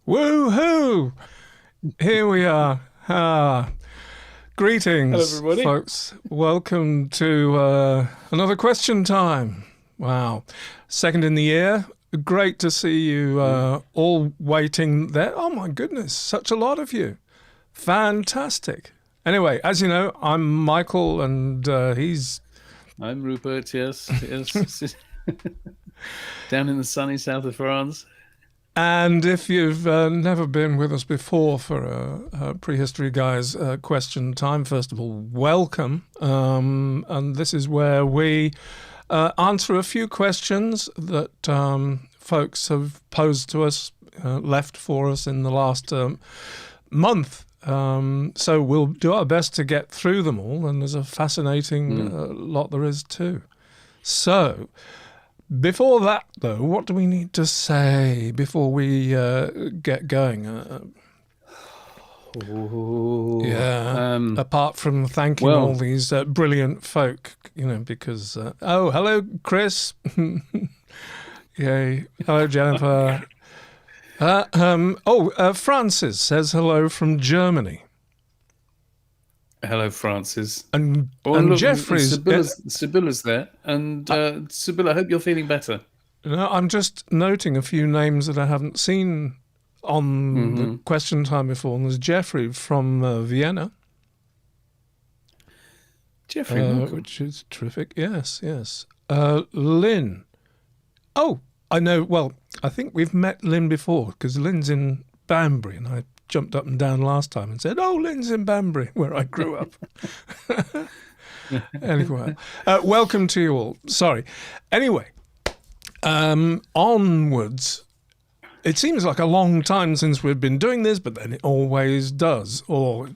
Woohoo! Here we are. Greetings, Hello, everybody. folks. Welcome to another question time. Wow. Second in the year. Great to see you all waiting there. Oh, my goodness. Such a lot of you. Fantastic. Anyway, as you know, I'm Michael and he's... I'm Rupert, yes. Down in the sunny south of France. And if you've never been with us before for a Prehistory Guys question time, first of all, welcome. And this is where we answer a few questions that folks have posed to us, left for us in the last month. So we'll do our best to get through them all, and there's a fascinating lot there is too. So... before that, though, what do we need to say before we get going? Apart from thanking all these brilliant folk, because... oh, hello, Chris. Yay. Hello, Jennifer. Francis says hello from Germany. Hello, Francis. And look, Jeffrey's... Sibylla's there. And Sibylla, I hope you're feeling better. No, I'm just noting a few names that I haven't seen on the question time before. And there's Jeffrey from Vienna. Jeffrey, which is terrific. Yes. Lynn. Oh, I know. Well, I think we've met Lynn before because Lynn's in Banbury, and I jumped up and down last time and said, "Oh, Lynn's in Banbury, where I grew up." Anyway, welcome to you all. Sorry. Anyway, onwards. It seems like a long time since we've been doing this, but then it always does. Or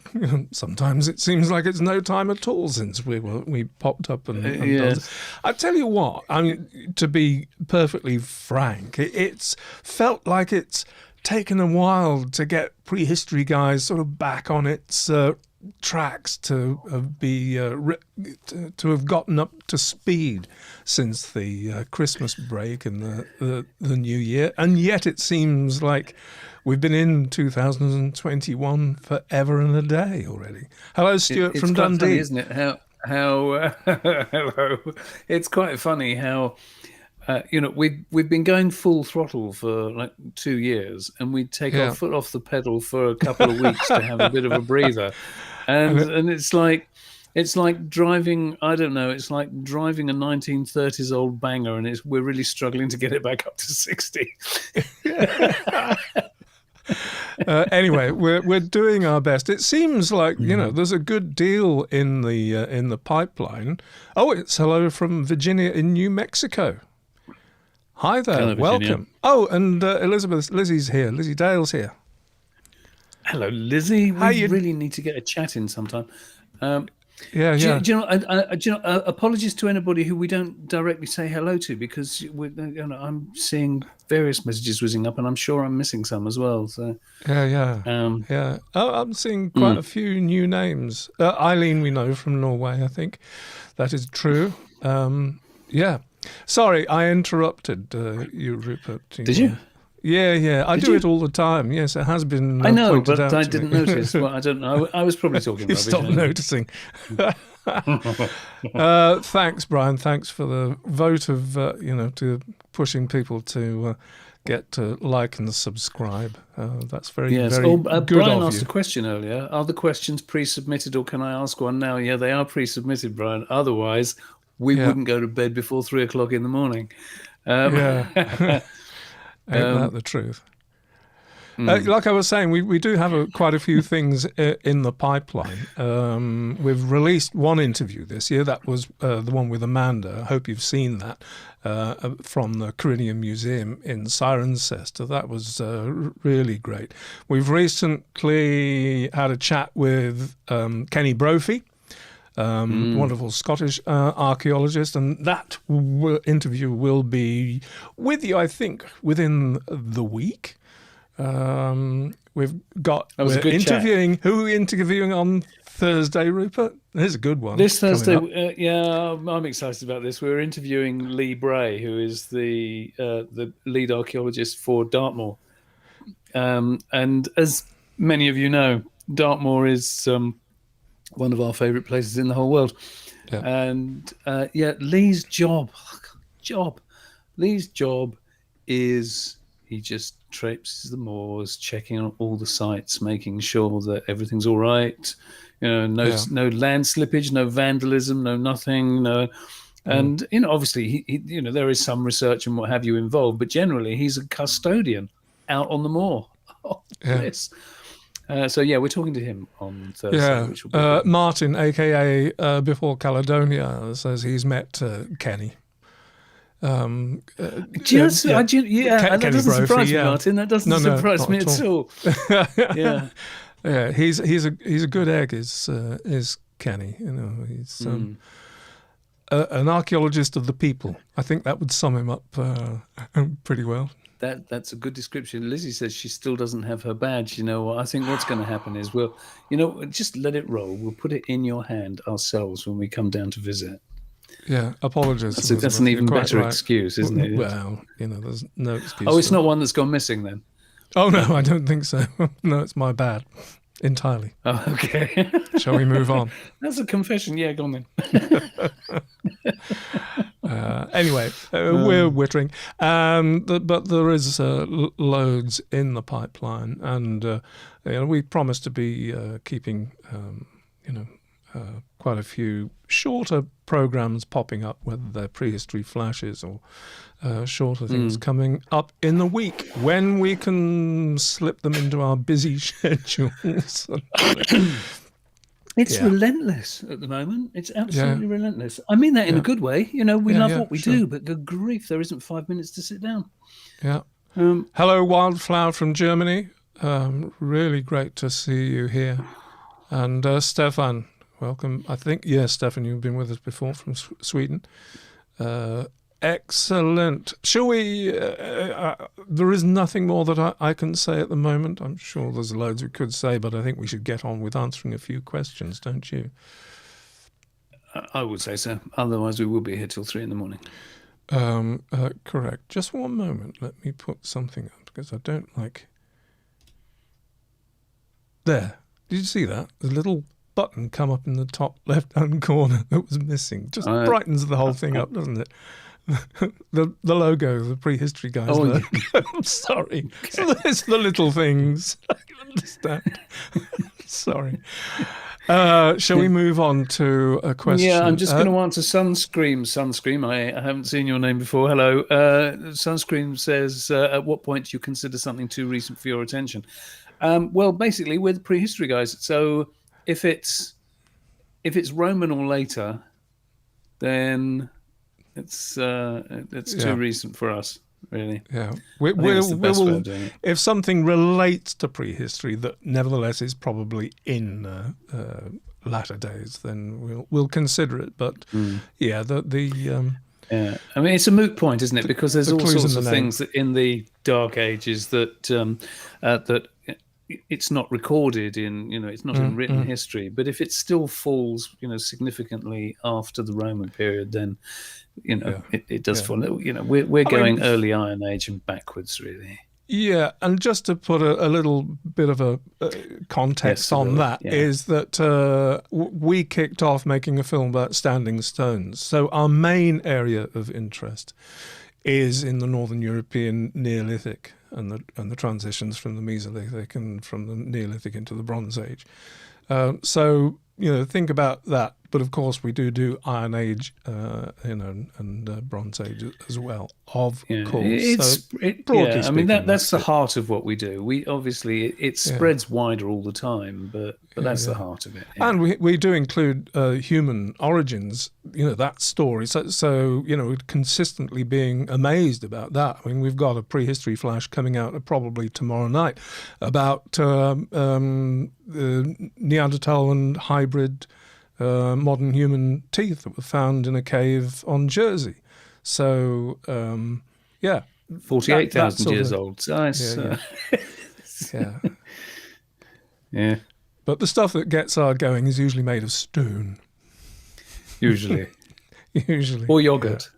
sometimes it seems like it's no time at all since we popped up and done. I tell you what, I mean, to be perfectly frank, it's felt like it's taken a while to get Prehistory Guys sort of back on its tracks to have gotten up to speed since the Christmas break and the New Year, and yet it seems like we've been in 2021 forever and a day already. Hello, Stuart from Dundee. Funny, isn't it? How hello. It's quite funny how. We've been going full throttle for like 2 years, and we take our foot off the pedal for a couple of weeks to have a bit of a breather, and it's like driving. I don't know. It's like driving a 1930s old banger, and we're really struggling to get it back up to 60. Anyway, we're doing our best. It seems like there's a good deal in the pipeline. Oh, it's hello from Virginia in New Mexico. Hi there, hello, welcome. Oh, and Lizzie's here. Lizzie Dale's here. Hello, Lizzie. We really need to get a chat in sometime. Do you know, apologies to anybody who we don't directly say hello to, because I'm seeing various messages whizzing up, and I'm sure I'm missing some as well. So Oh, I'm seeing quite a few new names. Eileen, we know from Norway, I think. That is true. Sorry, I interrupted you, Rupert. Did you? Yeah. I do it all the time. Yes, it has been. I know, but I didn't notice. Well, I don't know. I was probably talking rubbish. You stopped noticing. Thanks, Brian. Thanks for the vote of to pushing people to get to like and subscribe. That's very good Brian of asked you. a question earlier. Are the questions pre-submitted, or can I ask one now? Yeah, they are pre-submitted, Brian. Otherwise, we wouldn't go to bed before 3 o'clock in the morning. Ain't that the truth? Like I was saying, we do have quite a few things in the pipeline. We've released one interview this year. That was the one with Amanda. I hope you've seen that, from the Carinium Museum in Cirencester. That was really great. We've recently had a chat with Kenny Brophy, wonderful Scottish archaeologist, and that interview will be with you, I think, within the week. We're interviewing. Who are we interviewing on Thursday, Rupert? Here's a good one. This Thursday, I'm excited about this. We're interviewing Lee Bray, who is the lead archaeologist for Dartmoor. And as many of you know, Dartmoor is one of our favourite places in the whole world. Yeah. And Lee's job is he just traipses the moors, checking on all the sites, making sure that everything's all right. No land slippage, no vandalism, no nothing, no. And obviously, he there is some research and what have you involved, but generally, he's a custodian out on the moor. Oh, yes. So we're talking to him on Thursday. Which will be Martin, aka Before Caledonia, says he's met Kenny. That doesn't surprise me, Martin. That doesn't surprise me at all. He's a good egg. Is Kenny? He's an archaeologist of the people. I think that would sum him up pretty well. That's a good description. Lizzie says she still doesn't have her badge. I think what's going to happen is we'll just let it roll. We'll put it in your hand ourselves when we come down to visit. Yeah, apologies. That's an even better excuse, isn't it? Well, there's no excuse. Oh, it's not one that's gone missing then? Oh, no, I don't think so. No, it's my bad. Entirely. Oh, okay. Shall we move on? That's a confession. Yeah, go on then. Anyway, we're wittering. But there is loads in the pipeline. And we promise to be keeping, quite a few shorter programs popping up, whether they're prehistory flashes or shorter things coming up in the week when we can slip them into our busy schedules. It's relentless at the moment. It's absolutely relentless. I mean that in a good way. We love what we do, but good grief, there isn't 5 minutes to sit down. Yeah. Hello, Wildflower from Germany. Really great to see you here. And Stefan, welcome. I think, Stefan, you've been with us before from Sweden. Excellent. Shall we? There is nothing more that I can say at the moment. I'm sure there's loads we could say, but I think we should get on with answering a few questions, don't you? I would say so. Otherwise, we will be here till 3 a.m. Correct. Just one moment. Let me put something up because I don't like. There. Did you see that? There's a little button come up in the top left-hand corner that was missing. Just brightens the whole thing up, doesn't it? the logo, the Prehistory Guys logo. I'm sorry. Okay. So it's the little things. I understand. Sorry. Shall we move on to a question? Yeah, I'm just going to answer Sunscream. Sunscream, I haven't seen your name before. Hello. Sunscream says, at what point do you consider something too recent for your attention? Well, basically, we're the Prehistory Guys. So if it's Roman or later, then it's too recent for us, really. Yeah, we will. If something relates to prehistory that nevertheless is probably in latter days, then we'll consider it. But yeah, yeah, I mean it's a moot point, isn't it? Because there's all sorts of things that in the Dark Ages that it's not recorded in, it's not in written history. But if it still falls, significantly after the Roman period, then, it does fall. We're going early Iron Age and backwards, really. Yeah, and just to put a little bit of a context on that, is that we kicked off making a film about standing stones. So our main area of interest is in the Northern European Neolithic and the transitions from the Mesolithic and from the Neolithic into the Bronze Age. So think about that. But of course, we do Iron Age, and Bronze Age as well. Of course, I mean that's the heart of what we do. We obviously it spreads wider all the time, but that's the heart of it. Yeah. And we do include human origins. That story. So consistently being amazed about that. I mean, we've got a prehistory flash coming out probably tomorrow night about Neanderthal and hybrid. Modern human teeth that were found in a cave on Jersey. So, 48,000 years old. Nice. Yeah. But the stuff that gets our going is usually made of stone. Usually. Usually. Or yogurt.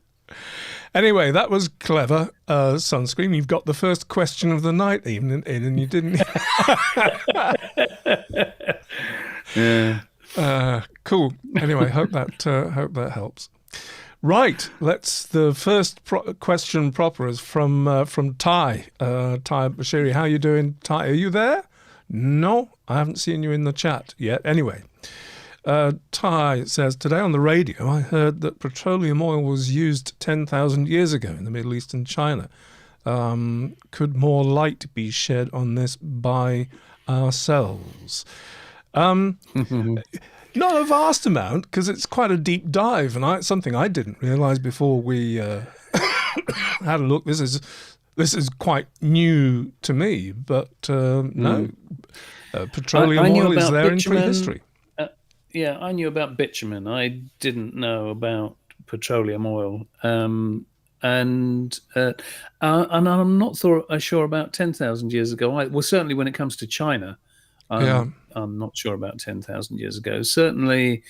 Anyway, that was clever, Sunscreen. You've got the first question of the night even in, and you didn't. Yeah. Cool. Anyway, hope that helps. Right, the first question proper is from Ty. Ty Bashiri. How are you doing, Ty? Are you there? No, I haven't seen you in the chat yet. Anyway, Ty says, today on the radio I heard that petroleum oil was used 10,000 years ago in the Middle East and China. Could more light be shed on this by ourselves? Not a vast amount, because it's quite a deep dive, and something I didn't realise before we had a look. This is quite new to me, but no, petroleum oil is there bitumen, in prehistory. Yeah, I knew about bitumen. I didn't know about petroleum oil, and I'm not sure about 10,000 years ago. Well, certainly when it comes to China. I'm not sure about 10,000 years ago. Certainly,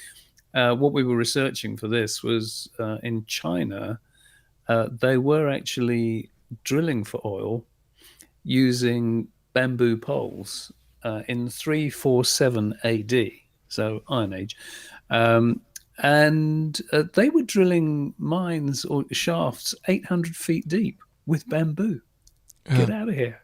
what we were researching for this was in China, they were actually drilling for oil using bamboo poles in 347 AD, so Iron Age. And they were drilling mines or shafts 800 feet deep with bamboo. Get out of here.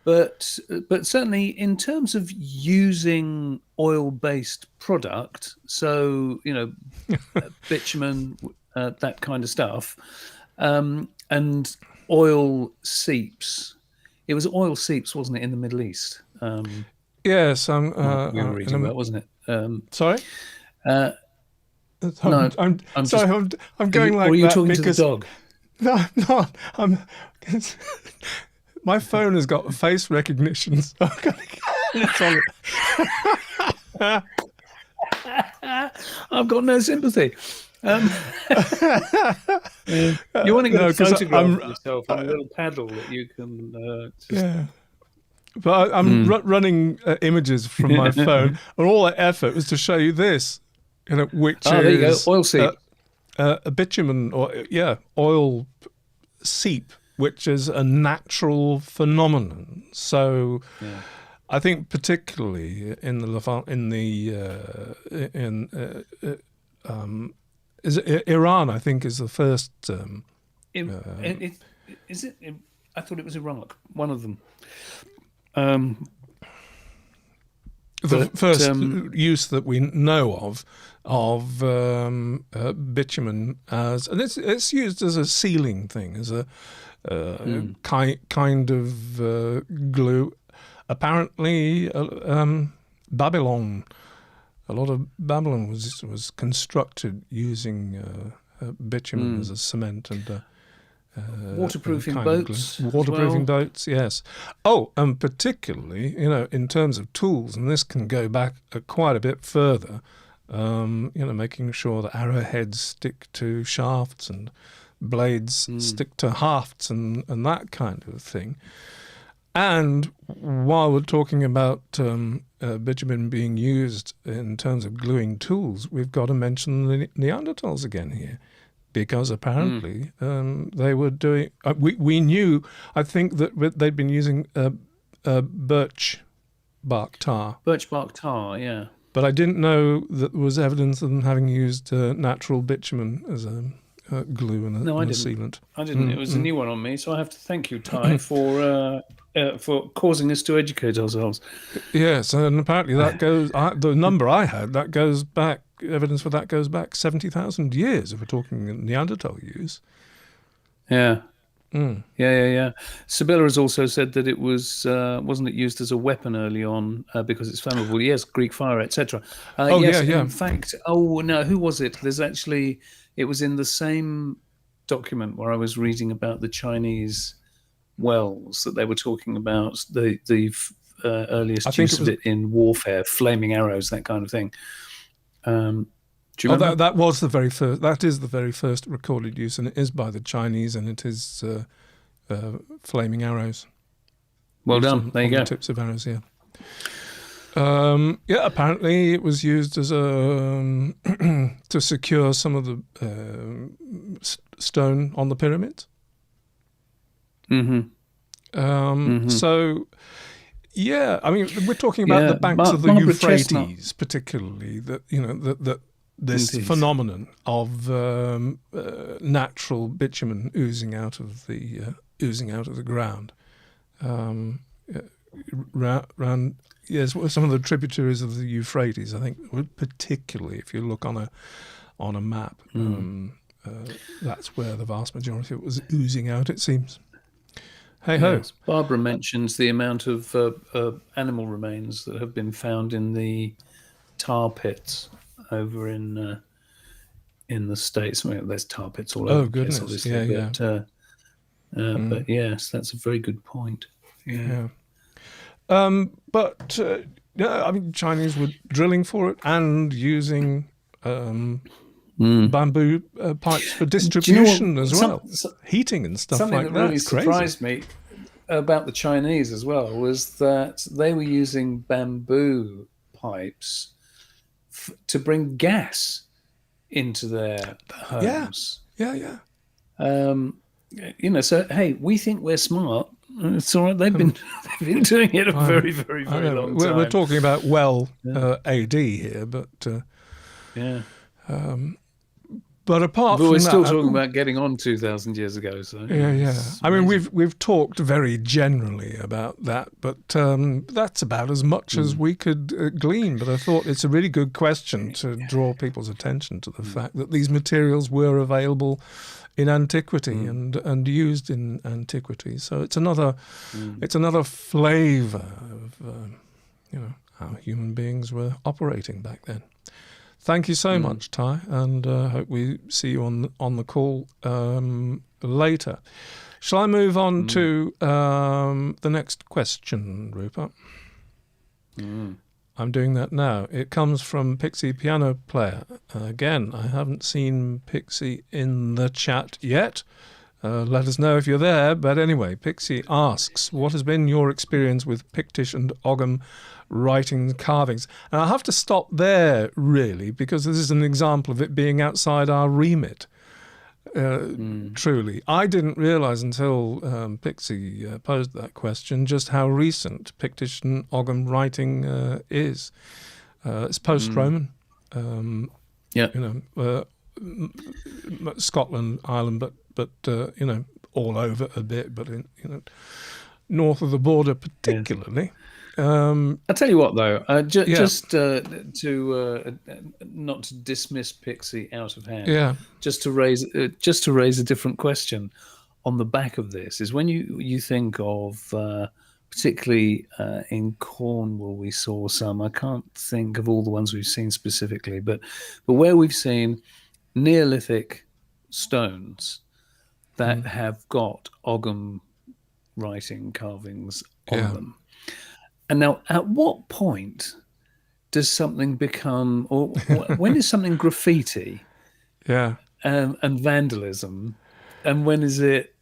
But certainly in terms of using oil-based product, so, bitumen, that kind of stuff, and oil seeps. It was oil seeps, wasn't it, in the Middle East? Yes, we were reading about, wasn't it? Sorry? No, I'm sorry. I'm going like that. Or are you talking to the dog? No, my phone has got face recognition, so I'm going to it's on it. I've got no sympathy. You want to get a photograph of yourself on a little paddle that you can yeah. But I'm running images from my phone, and all that effort was to show you this, which is there you go, oil seep. A bitumen, oil seep, which is a natural phenomenon. So, I think particularly in the Levant, Iran, I think is the first. Is it? I thought it was Iraq. One of them. The first use that we know of bitumen as, and it's used as a sealing thing, as a kind of glue. Apparently, Babylon, a lot of Babylon was constructed using bitumen as a cement and waterproofing boats. Waterproofing boats, yes. Oh, and particularly, in terms of tools, and this can go back quite a bit further. Making sure that arrowheads stick to shafts and blades stick to hafts and that kind of thing. And while we're talking about bitumen being used in terms of gluing tools, we've got to mention the Neanderthals again here, because apparently they were doing. We knew, I think, that they'd been using birch bark tar. Birch bark tar, yeah. But I didn't know that there was evidence of them having used natural bitumen as a glue and a sealant. I didn't. It was a new one on me, so I have to thank you, Ty, for causing us to educate ourselves. Yes, and apparently that goes. The number I had, that goes back. Evidence for that goes back 70,000 years. If we're talking Neanderthal use. Yeah. Yeah. Sibylla has also said that it wasn't it used as a weapon early on because it's flammable. Yes, Greek fire, etc. Yes, yeah. In fact, who was it? It was in the same document where I was reading about the Chinese wells that they were talking about the earliest use of it in warfare, flaming arrows, that kind of thing. Do you remember? That was the very first. That is the very first recorded use, and it is by the Chinese, and it is flaming arrows. Well done. There you go. Tips of arrows, yeah. Yeah, apparently it was used as a to secure some of the stone on the pyramids. So, yeah, I mean, we're talking about the banks of the Euphrates, particularly. That that this phenomenon of natural bitumen oozing out of the ground. Round yes, some of the tributaries of the Euphrates, I think, particularly if you look on a map, that's where the vast majority of it was oozing out, it seems. Hey ho! Yes. Barbara mentions the amount of animal remains that have been found in the tar pits over in the States. I mean, there's tar pits all over the place, obviously. But yes, that's a very good point. Yeah. But I mean, Chinese were drilling for it and using bamboo pipes for distribution as well, heating and stuff like that. Something that really surprised me about the Chinese as well was that they were using bamboo pipes to bring gas into their homes. Yeah. So hey, we think we're smart. It's all right. They've been doing it a very, very, very long time. We're talking about AD here, but but apart from that, we're still talking about getting on 2,000 years ago. So yeah. I mean, we've talked very generally about that, but that's about as much as we could glean. But I thought it's a really good question to draw people's attention to the fact that these materials were available in antiquity and used in antiquity. So it's another flavour of how human beings were operating back then. Thank you so much, Ty, and hope we see you on the call later. Shall I move on to the next question, Rupert? I'm doing that now. It comes from Pixie Piano Player. Again, I haven't seen Pixie in the chat yet. Let us know if you're there. But anyway, Pixie asks, what has been your experience with Pictish and Ogham writing carvings? And I have to stop there, really, because this is an example of it being outside our remit. Truly. I didn't realise until Pixie posed that question just how recent Pictish and Ogham writing is. It's post-Roman. Scotland, Ireland, but all over a bit, but in north of the border particularly. I'll tell you what, though, just to not to dismiss Pixie out of hand, just to raise a different question on the back of this is when you think of particularly in Cornwall, we saw some. I can't think of all the ones we've seen specifically, but where we've seen Neolithic stones that have got Ogham writing carvings on them. And now, at what point does something become, or when is something graffiti and vandalism, and when is it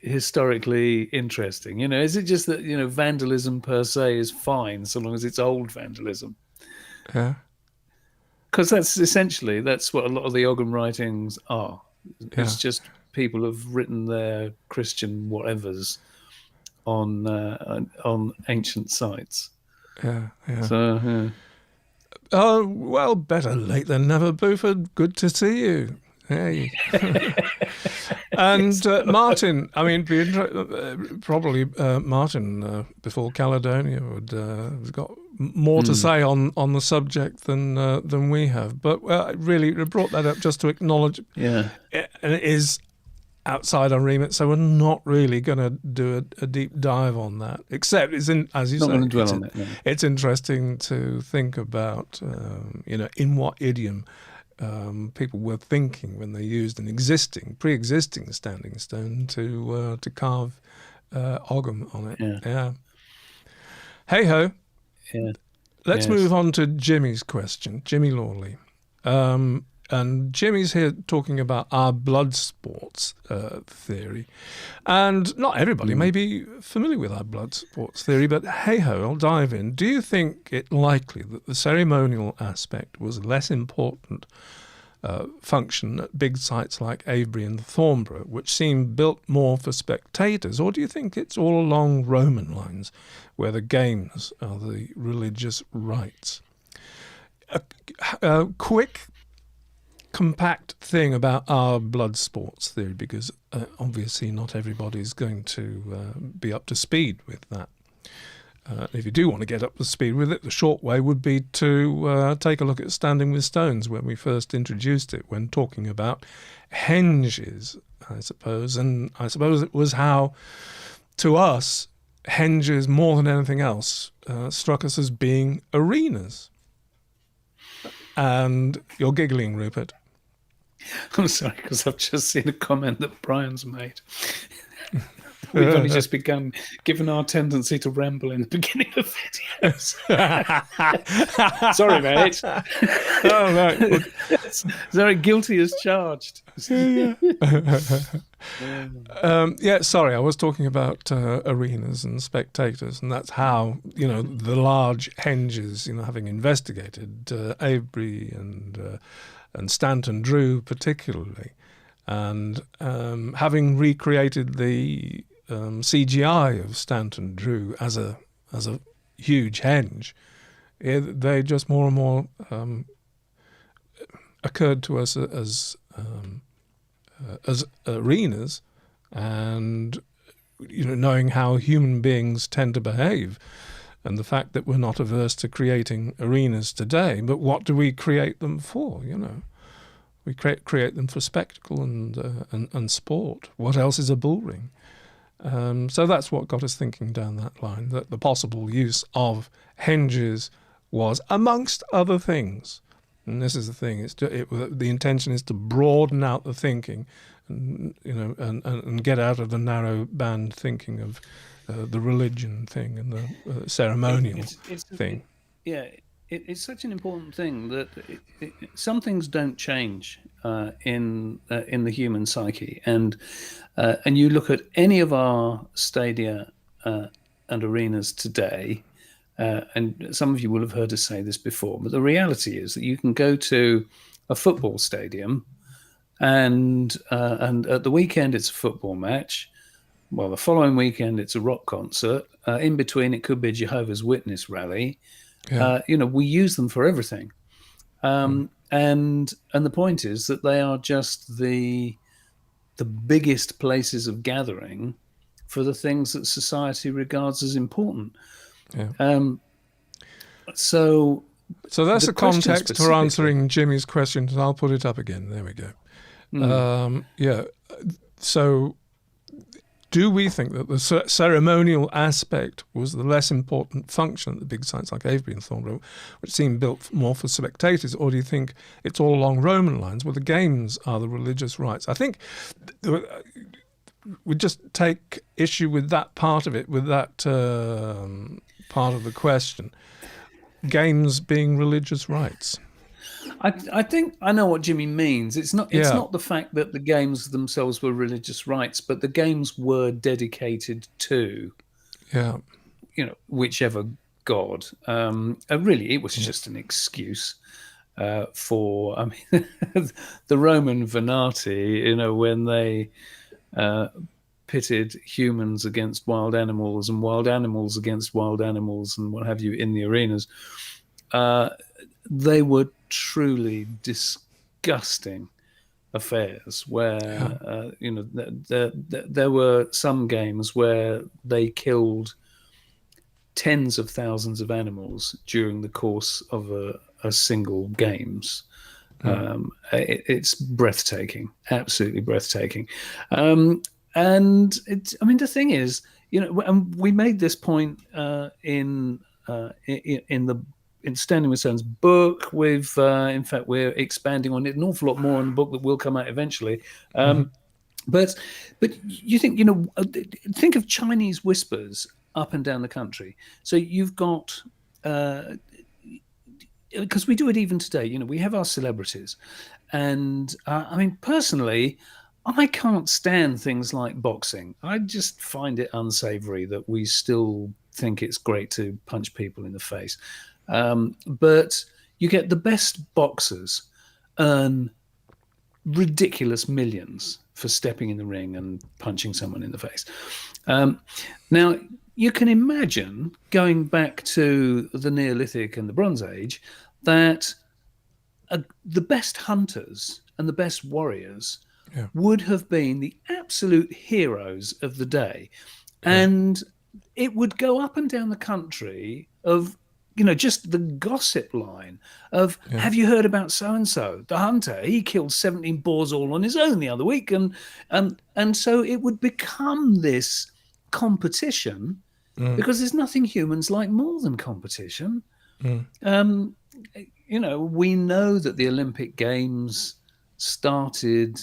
historically interesting? Is it just that, vandalism per se is fine so long as it's old vandalism? Yeah. Because that's what a lot of the Ogham writings are. It's just people have written their Christian whatevers on ancient sites. Yeah. So, oh, well, better late than never, Buford. Good to see you. Hey. And Martin, I mean, probably Martin before Caledonia would have got more to say on the subject than we have. But really, we brought that up just to acknowledge. Yeah, and it is outside our remit, so we're not really going to do a deep dive on that. Except as you say, it's interesting to think about, in what idiom people were thinking when they used an pre-existing standing stone to carve Ogham on it. Yeah. Hey ho. Yeah. Let's move on to Jimmy's question. Jimmy Lawley. And Jimmy's here talking about our blood sports theory. And not everybody may be familiar with our blood sports theory, but hey-ho, I'll dive in. Do you think it likely that the ceremonial aspect was less important function at big sites like Avebury and Thornborough, which seem built more for spectators? Or do you think it's all along Roman lines, where the games are the religious rites? A quick, compact thing about our blood sports theory, because obviously not everybody's going to be up to speed with that. If you do want to get up to speed with it, the short way would be to take a look at Standing with Stones, when we first introduced it, when talking about Henges, I suppose. And I suppose it was how, to us, Henges, more than anything else, struck us as being arenas. And you're giggling, Rupert. I'm sorry, because I've just seen a comment that Brian's made. We've only just begun, given our tendency to ramble in the beginning of videos. Sorry, mate. Oh, right. Sorry, guilty as charged. Sorry, I was talking about arenas and spectators, and that's how, the large Henges, having investigated Avebury and Stanton Drew particularly, and having recreated the CGI of Stanton Drew as a huge henge, they just more and more occurred to us as arenas, and knowing how human beings tend to behave, and the fact that we're not averse to creating arenas today. But what do we create them for? We create them for spectacle and sport. What else is a bull ring? So that's what got us thinking down that line, that the possible use of Henges was, amongst other things, and this is the thing, the intention is to broaden out the thinking, and get out of the narrow band thinking of the religion thing and the ceremonial thing. It's such an important thing that some things don't change in the human psyche, and you look at any of our stadia and arenas today, and some of you will have heard us say this before, but the reality is that you can go to a football stadium, and at the weekend it's a football match. Well, the following weekend it's a rock concert. In between, it could be a Jehovah's Witness rally. Yeah. We use them for everything, and the point is that they are just the biggest places of gathering for the things that society regards as important. Yeah. So that's the context for answering Jimmy's question, and I'll put it up again. There we go. So, do we think that the ceremonial aspect was the less important function at the big sites like Avebury and Thornborough, which seemed built more for spectators, or do you think it's all along Roman lines, where the games are the religious rites? I think we just take issue with that part of it, with that part of the question. Games being religious rites. I think I know what Jimmy means. It's not the fact that the games themselves were religious rites, but the games were dedicated to, whichever god. Really, it was just an excuse for. I mean, the Roman Venati, when they pitted humans against wild animals and wild animals against wild animals and what have you in the arenas, they were truly disgusting affairs where there were some games where they killed tens of thousands of animals during the course of a single games. It's breathtaking, absolutely breathtaking. And the thing is, and we made this point in Standing with Stone's book. In fact, we're expanding on it an awful lot more in the book that will come out eventually. But you think, think of Chinese whispers up and down the country. So you've got because we do it even today. You know, we have our celebrities, and I mean, personally, I can't stand things like boxing. I just find it unsavory that we still think it's great to punch people in the face. But you get the best boxers earn ridiculous millions for stepping in the ring and punching someone in the face. Now, you can imagine going back to the Neolithic and the Bronze Age that the best hunters and the best warriors would have been the absolute heroes of the day. And it would go up and down the country of, you know, just the gossip line of, have you heard about so-and-so, the hunter? He killed 17 boars all on his own the other week. And so it would become this competition because there's nothing humans like more than competition. You know, we know that the Olympic Games started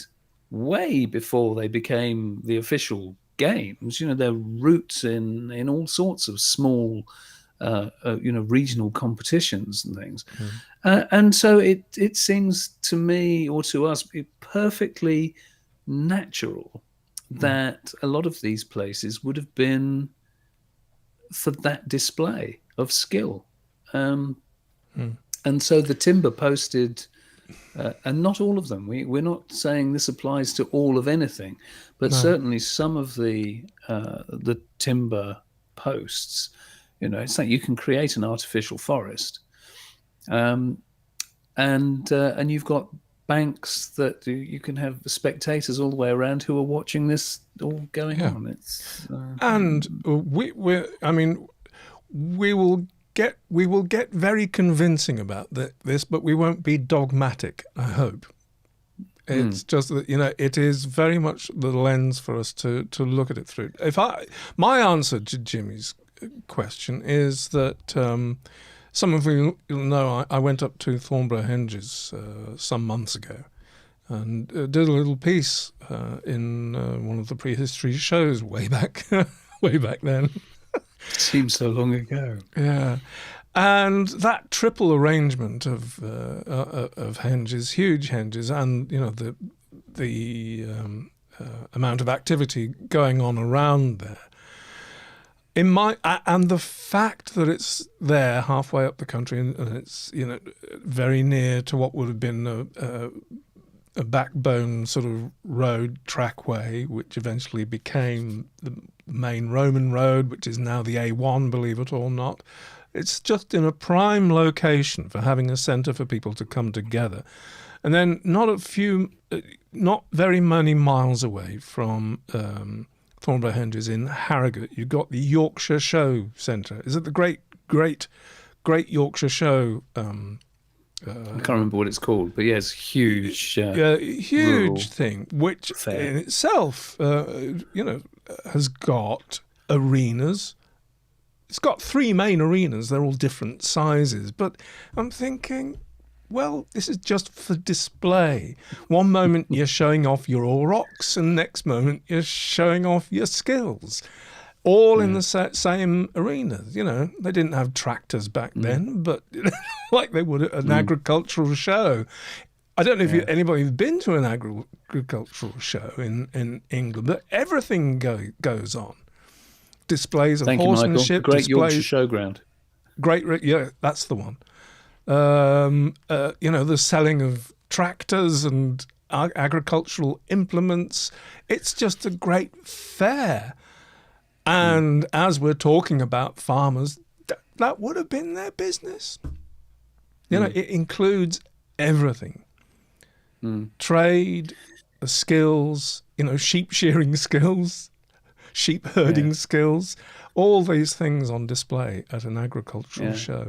way before they became the official games. You know, their roots in all sorts of small you know, regional competitions and things. And so it seems to me, or to us, perfectly natural that a lot of these places would have been for that display of skill. And so the timber posted, and not all of them, we're not saying this applies to all of anything, but certainly some of the timber posts, you know, it's like you can create an artificial forest, and you've got banks that you can have spectators all the way around who are watching this all going on. It's and we will get very convincing about this, but we won't be dogmatic, I hope. It's just that, you know, it is very much the lens for us to look at it through. My answer to Jimmy's question is that some of you know I went up to Thornborough Henges some months ago and did a little piece in one of the prehistory shows way back then. Seems so long ago. Yeah, and that triple arrangement of henges, huge henges, and you know the amount of activity going on around there. And the fact that it's there halfway up the country and it's, you know, very near to what would have been a backbone sort of road trackway, which eventually became the main Roman road, which is now the A1, believe it or not. It's just in a prime location for having a centre for people to come together. And then not very many miles away from Thornborough Henges in Harrogate, you've got the Yorkshire Show Centre. Is it the Great Yorkshire Show? I can't remember what it's called, but yeah, it's huge. Huge thing, which in itself, you know, has got arenas. It's got 3 main arenas. They're all different sizes, but I'm thinking, well, this is just for display. One moment you're showing off your aurochs, and next moment you're showing off your skills. All in the same arena. You know, they didn't have tractors back then, but like they would at an agricultural show. I don't know if anybody's been to an agricultural show in England, but everything goes on. Displays of horsemanship. Great Yorkshire Showground. Yeah, that's the one. You know, the selling of tractors and agricultural implements. It's just a great fair. And as we're talking about farmers, that would have been their business. You know, it includes everything. Trade, skills, you know, sheep shearing skills, sheep herding skills, all these things on display at an agricultural show.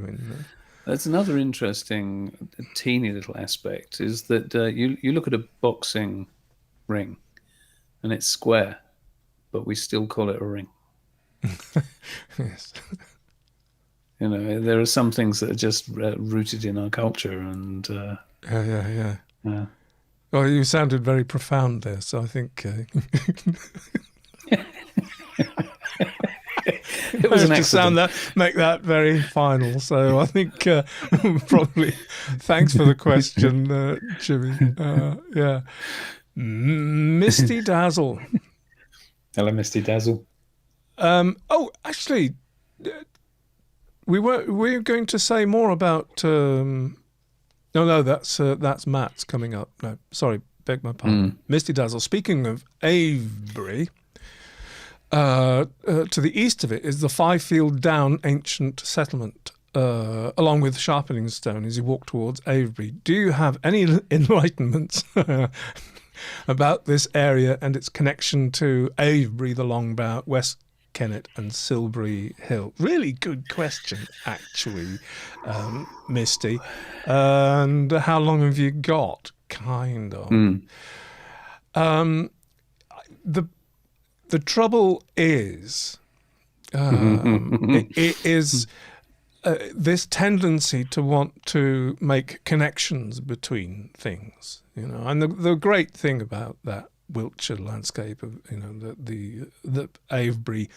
That's another interesting, teeny little aspect, is that you look at a boxing ring and it's square, but we still call it a ring. Yes. You know, there are some things that are just rooted in our culture, and yeah. Well, you sounded very profound there, so I think It was an accident. Make that very final. So I think probably thanks for the question, Jimmy. Yeah, Misty Dazzle. Hello, Misty Dazzle. Oh, actually, we were going to say more about. No, that's Matt's coming up. No, sorry, beg my pardon. Misty Dazzle. Speaking of Avebury. To the east of it is the Five-Field Down ancient settlement, along with Sharpening Stone as you walk towards Avebury. Do you have any enlightenments about this area and its connection to Avebury, the Longbow, West Kennet and Silbury Hill? Really good question, actually, Misty. And how long have you got? Kind of. The trouble is, it is this tendency to want to make connections between things, And the great thing about that Wiltshire landscape of, the Avebury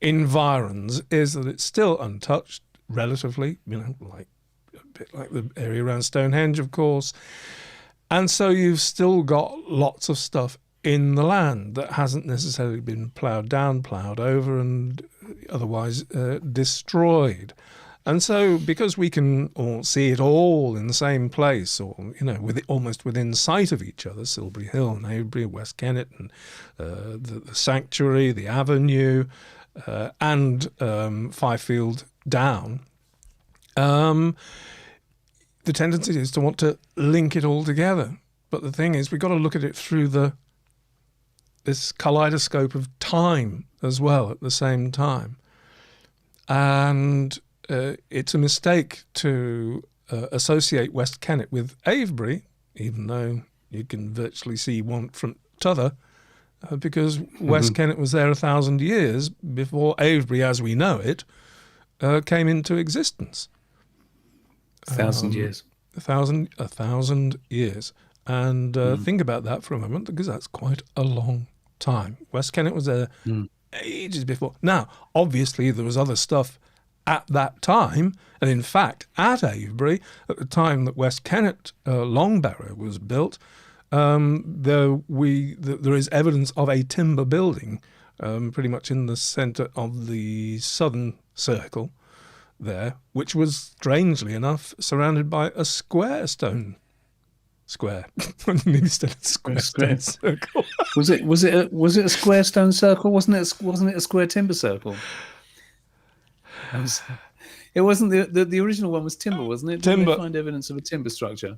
environs is that it's still untouched, relatively, like a bit like the area around Stonehenge, of course, and so you've still got lots of stuff in the land that hasn't necessarily been ploughed down, ploughed over, and otherwise destroyed. And so, because we can all see it all in the same place, or almost within sight of each other, Silbury Hill and Avebury, West Kennet, and the sanctuary, the avenue, and Five-Field Down, the tendency is to want to link it all together. But the thing is, we've got to look at it through this kaleidoscope of time as well at the same time. And it's a mistake to associate West Kennet with Avebury, even though you can virtually see one from t'other, because West Kennet was there 1,000 years before Avebury, as we know it, came into existence. 1,000 years. 1,000 years. And think about that for a moment, because that's quite a long time. West Kennet was there ages before. Now, obviously, there was other stuff at that time, and in fact, at Avebury, at the time that West Kennet Long Barrow was built, there is evidence of a timber building pretty much in the centre of the southern circle there, which was, strangely enough, surrounded by a stone circle. Was it a square stone circle? Wasn't it a square timber circle? It wasn't the original one was timber, wasn't it? Didn't they find evidence of a timber structure?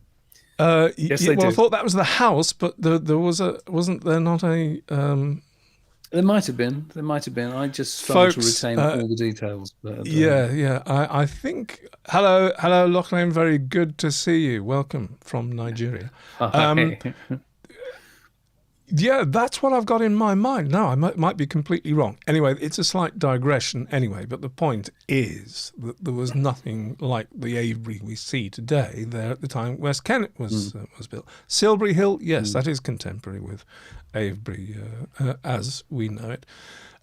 Yes, they did. I thought that was the house, but wasn't there not a? There might have been. I just failed to retain all the details. But, yeah. I think. Hello, Lachlan. Very good to see you. Welcome from Nigeria. Yeah, that's what I've got in my mind. Now, I might be completely wrong. Anyway, it's a slight digression anyway, but the point is that there was nothing like the Avebury we see today there at the time West Kennet was built. Silbury Hill, yes, that is contemporary with Avebury as we know it.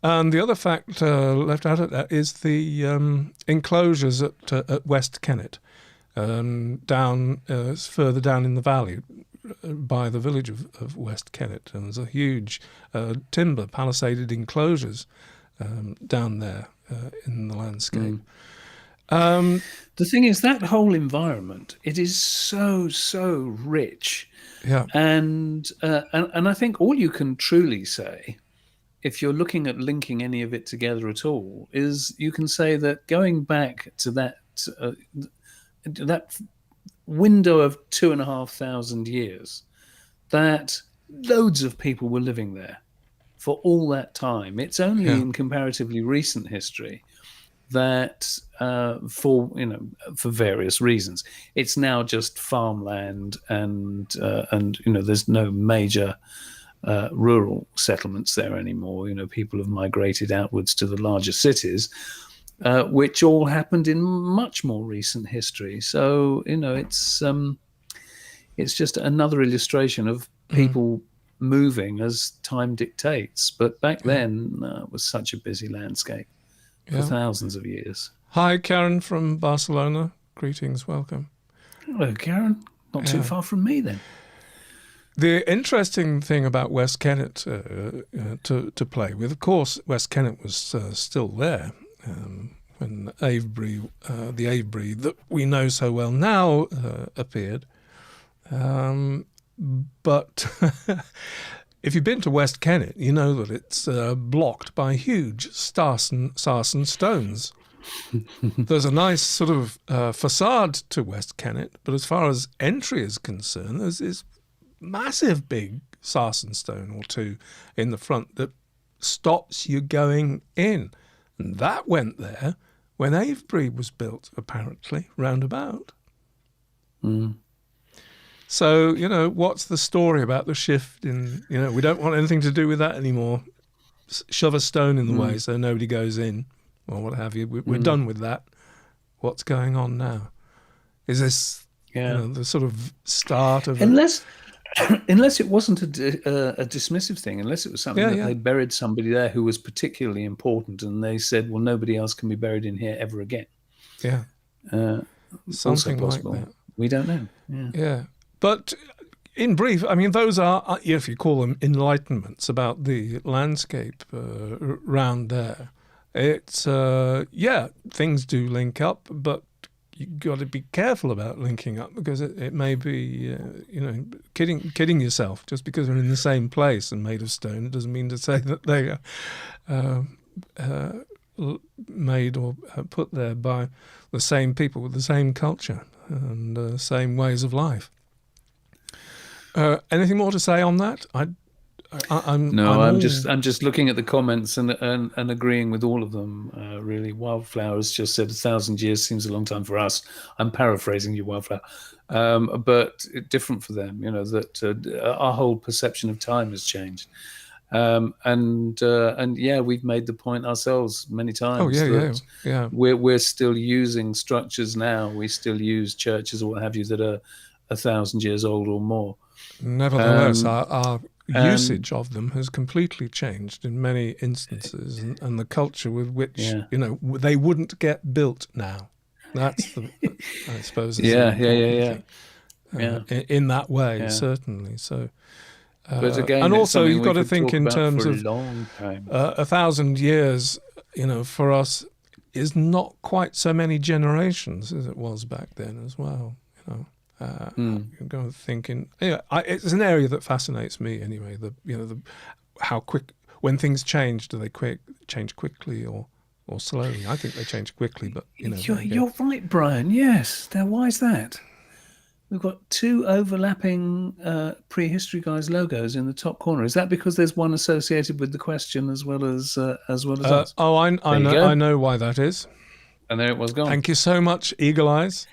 And the other fact left out of that is the enclosures at West Kennet, down further down in the valley, by the village of West Kennet, and there's a huge timber palisaded enclosures down there in the landscape. The thing is, that whole environment, it is so rich, and I think all you can truly say, if you're looking at linking any of it together at all, is you can say that going back to that window of 2,500 years, that loads of people were living there for all that time. It's only in comparatively recent history that for various reasons, it's now just farmland and there's no major rural settlements there anymore. People have migrated outwards to the larger cities, which all happened in much more recent history. So, it's just another illustration of people moving as time dictates. But back then, it was such a busy landscape. for thousands of years. Hi, Karen from Barcelona. Greetings, welcome. Hello, Karen. Not too far from me, then. The interesting thing about West Kennet to play with, of course, West Kennet was still there when Avebury, the Avebury that we know so well now, appeared. But if you've been to West Kennet, you know that it's blocked by huge sarsen stones. There's a nice sort of facade to West Kennet, but as far as entry is concerned, there's this massive big sarsen stone or two in the front that stops you going in. And that went there when Avebury was built, apparently, roundabout. So, what's the story about the shift in, we don't want anything to do with that anymore. Shove a stone in the way so nobody goes in or what have you. We're done with that. What's going on now? Is this the sort of start of... Unless it wasn't a dismissive thing, unless it was something that they buried somebody there who was particularly important and they said, well, nobody else can be buried in here ever again. Yeah. Something like that. We don't know. Yeah. But in brief, I mean, those are, if you call them enlightenments about the landscape round there. It's, things do link up, but you've got to be careful about linking up because it may be, kidding yourself. Just because they're in the same place and made of stone, it doesn't mean to say that they are made or put there by the same people with the same culture and same ways of life. Anything more to say on that? I'm just looking at the comments and agreeing with all of them. Really, Wildflowers just said 1,000 years seems a long time for us. I'm paraphrasing you, Wildflower, but different for them. That our whole perception of time has changed, and we've made the point ourselves many times. We're still using structures now. We still use churches or what have you that are 1,000 years old or more. Nevertheless, our usage of them has completely changed in many instances, and the culture with which they wouldn't get built now. That's the, I suppose. In that way, certainly. So, but again, and also you've got to think in terms of 1,000 years. For us, is not quite so many generations as it was back then as well. Go thinking. It's an area that fascinates me anyway. How quick when things change, do they change quickly or slowly? I think they change quickly, but you're right, Brian. Yes. Now, why is that? We've got two overlapping Prehistory Guys logos in the top corner. Is that because there's one associated with the question as well as us? Oh, I know why that is. And there it was gone. Thank you so much, Eagle Eyes.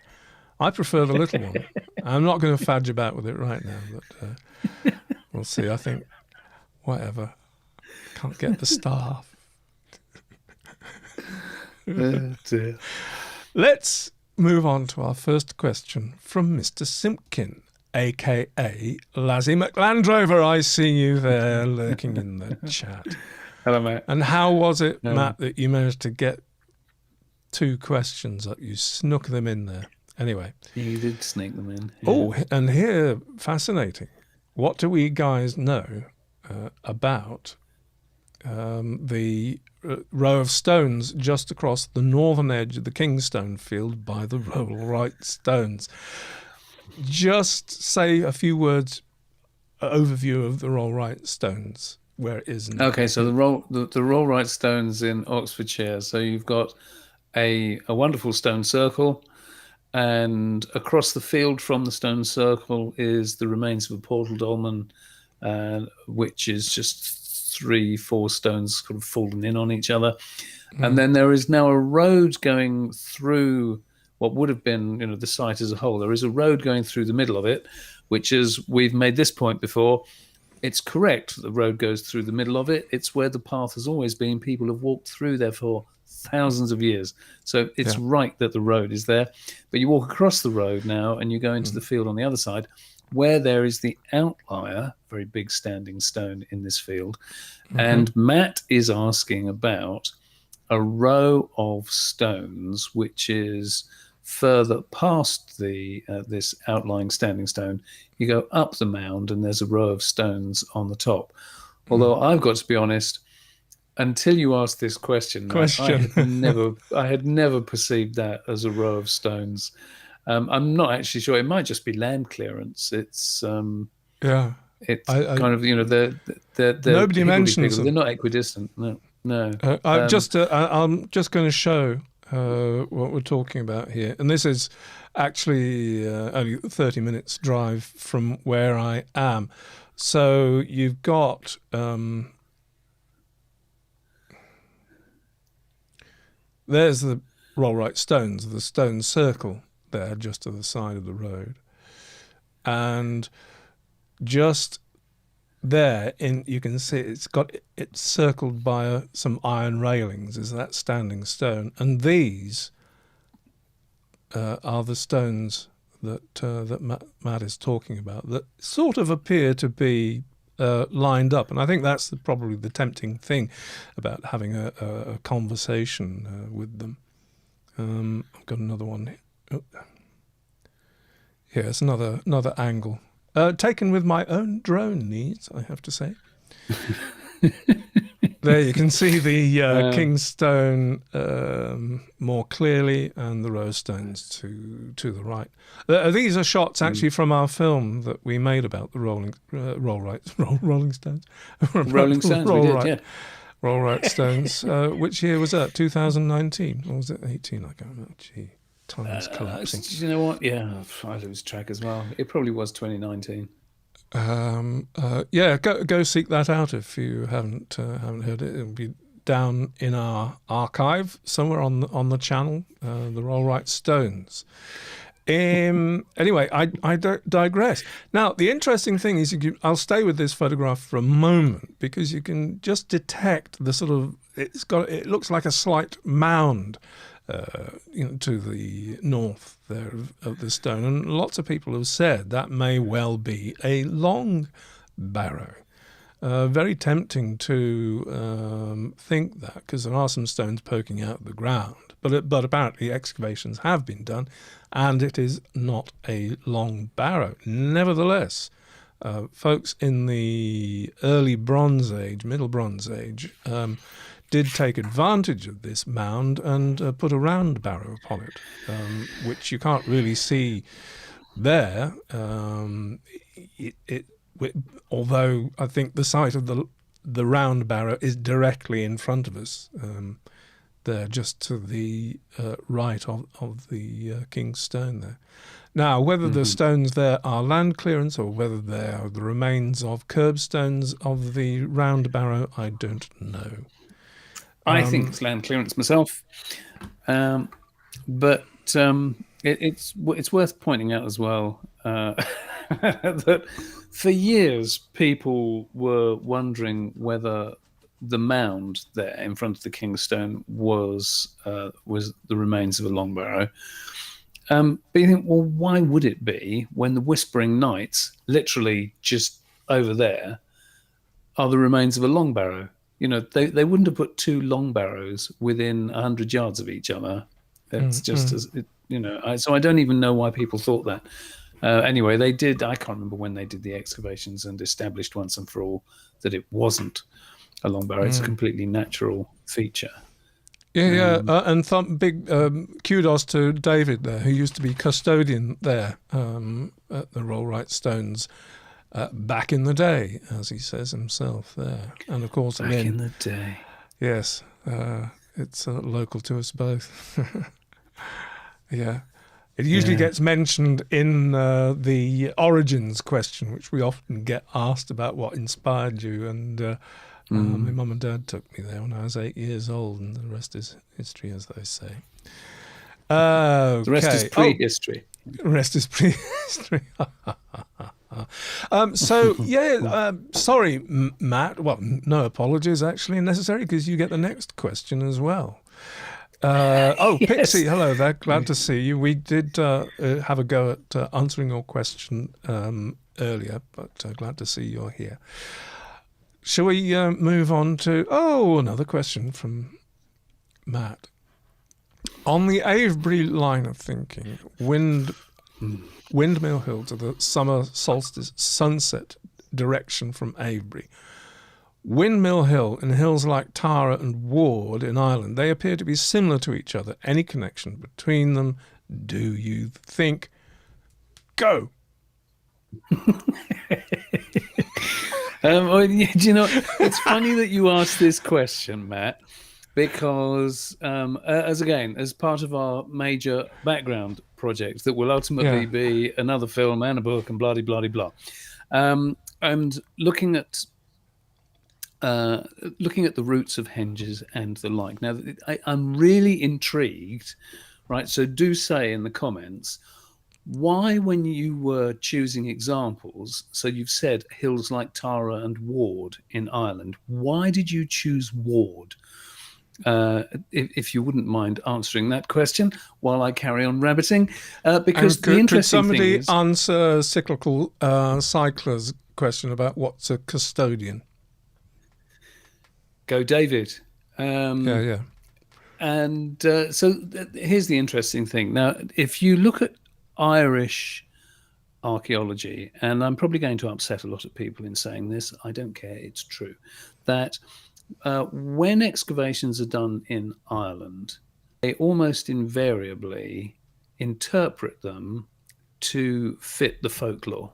I prefer the little one. I'm not going to fadge about with it right now, but we'll see. I think, whatever. Can't get the staff. Dear. Let's move on to our first question from Mr. Simpkin, a.k.a. Lazzie McLandrover. I see you there lurking in the chat. Hello, mate. And how was it, Matt, that you managed to get two questions up? You snuck them in there. Anyway. You did sneak them in. Yeah. Oh, and here, fascinating. What do we guys know about the row of stones just across the northern edge of the Kingstone field by the Rollright stones? Just say a few words, overview of the Rollright stones, where it is. Okay, so the Rollright stones in Oxfordshire. So you've got a wonderful stone circle. And across the field from the stone circle is the remains of a portal dolmen, which is just 3-4 stones kind of fallen in on each other. And then there is now a road going through what would have been, the site as a whole. There is a road going through the middle of it, which is, we've made this point before, it's correct that the road goes through the middle of it. It's where the path has always been. People have walked through there for thousands of years. So it's right that the road is there. But you walk across the road now and you go into the field on the other side where there is the outlier, very big standing stone in this field. And Matt is asking about a row of stones which is further past the this outlying standing stone. You go up the mound and there's a row of stones on the top. Although I've got to be honest, until you asked this question, Matt, I had never perceived that as a row of stones. I'm not actually sure. It might just be land clearance. It's it's kind of, you know, they're nobody mentions them. They're not equidistant. No. I'm just going to show what we're talking about here, and this is actually only 30 minutes drive from where I am. So you've got there's the Rollright stones, the stone circle there just to the side of the road, and just there you can see it's circled by some iron railings. Is that standing stone? And these are the stones that Matt is talking about, that sort of appear to be lined up. And I think that's probably the tempting thing about having a conversation with them. I've got another one here. Oh. Here's another angle. Taken with my own drone needs, I have to say. There you can see the King's Stone more clearly, and the rose stones to the right. These are shots actually from our film that we made about the Rolling Stones. Rolling Stones, we did, yeah. Rollright stones. Which year was that? 2019? Or was it 18? I can't remember. Gee, time is collapsing. You know what? Yeah, I lose track as well. It probably was 2019. Yeah, go seek that out if you haven't heard it. It'll be down in our archive somewhere on the channel. The Rollright stones. Anyway, I digress. Now, the interesting thing is, I'll stay with this photograph for a moment because you can just detect the sort of it looks like a slight mound, to the north there of the stone, and lots of people have said that may well be a long barrow. Very tempting to think that, because there are some stones poking out of the ground, but apparently excavations have been done, and it is not a long barrow. Nevertheless, folks in the early Bronze Age, Middle Bronze Age, did take advantage of this mound and put a round barrow upon it, which you can't really see there. Although I think the site of the round barrow is directly in front of us, there just to the right of the King's Stone there. Now, whether the stones there are land clearance or whether they are the remains of curbstones of the round barrow, I don't know. I think it's land clearance myself, but it's worth pointing out as well that for years people were wondering whether the mound there in front of the King's Stone was the remains of a long barrow. But you think, well, why would it be when the Whispering Knights, literally just over there, are the remains of a long barrow? You know, they wouldn't have put two long barrows within 100 yards of each other. It's just as so I don't even know why people thought that. Anyway, they did. I can't remember when they did the excavations and established once and for all that it wasn't a long barrow. It's a completely natural feature. And big kudos to David there, who used to be custodian there at the Rollright Stones back in the day, as he says himself there. And of course, back in the day. Yes, it's local to us both. Yeah. It usually gets mentioned in the origins question, which we often get asked about what inspired you. And my mum and dad took me there when I was 8 years old, and the rest is history, as they say. The rest is prehistory. The rest is prehistory. Sorry, Matt. Well, no apologies actually necessary, because you get the next question as well. Yes. Pixie, hello there. Glad to see you. We did have a go at answering your question earlier, but glad to see you're here. Shall we move on to another question from Matt, on the Avebury line of thinking, Windmill Hill to the summer solstice sunset direction from Avebury, Windmill Hill and hills like Tara and Ward in Ireland, they appear to be similar to each other. Any connection between them? Do you think? Go. Well, do you know, it's funny that you asked this question, Matt, because as part of our major background project that will ultimately be another film and a book and blah blah blah, and looking at the roots of Henges and the like. Now, I'm really intrigued, right? So do say in the comments why, when you were choosing examples, so you've said hills like Tara and Ward in Ireland, why did you choose Ward? If you wouldn't mind answering that question while I carry on rabbiting, because the interesting thing is... Could somebody answer cyclical cycler's question about what's a custodian? Go, David. Yeah. And so here's the interesting thing. Now, if you look at Irish archaeology, and I'm probably going to upset a lot of people in saying this, I don't care, it's true, that when excavations are done in Ireland, they almost invariably interpret them to fit the folklore.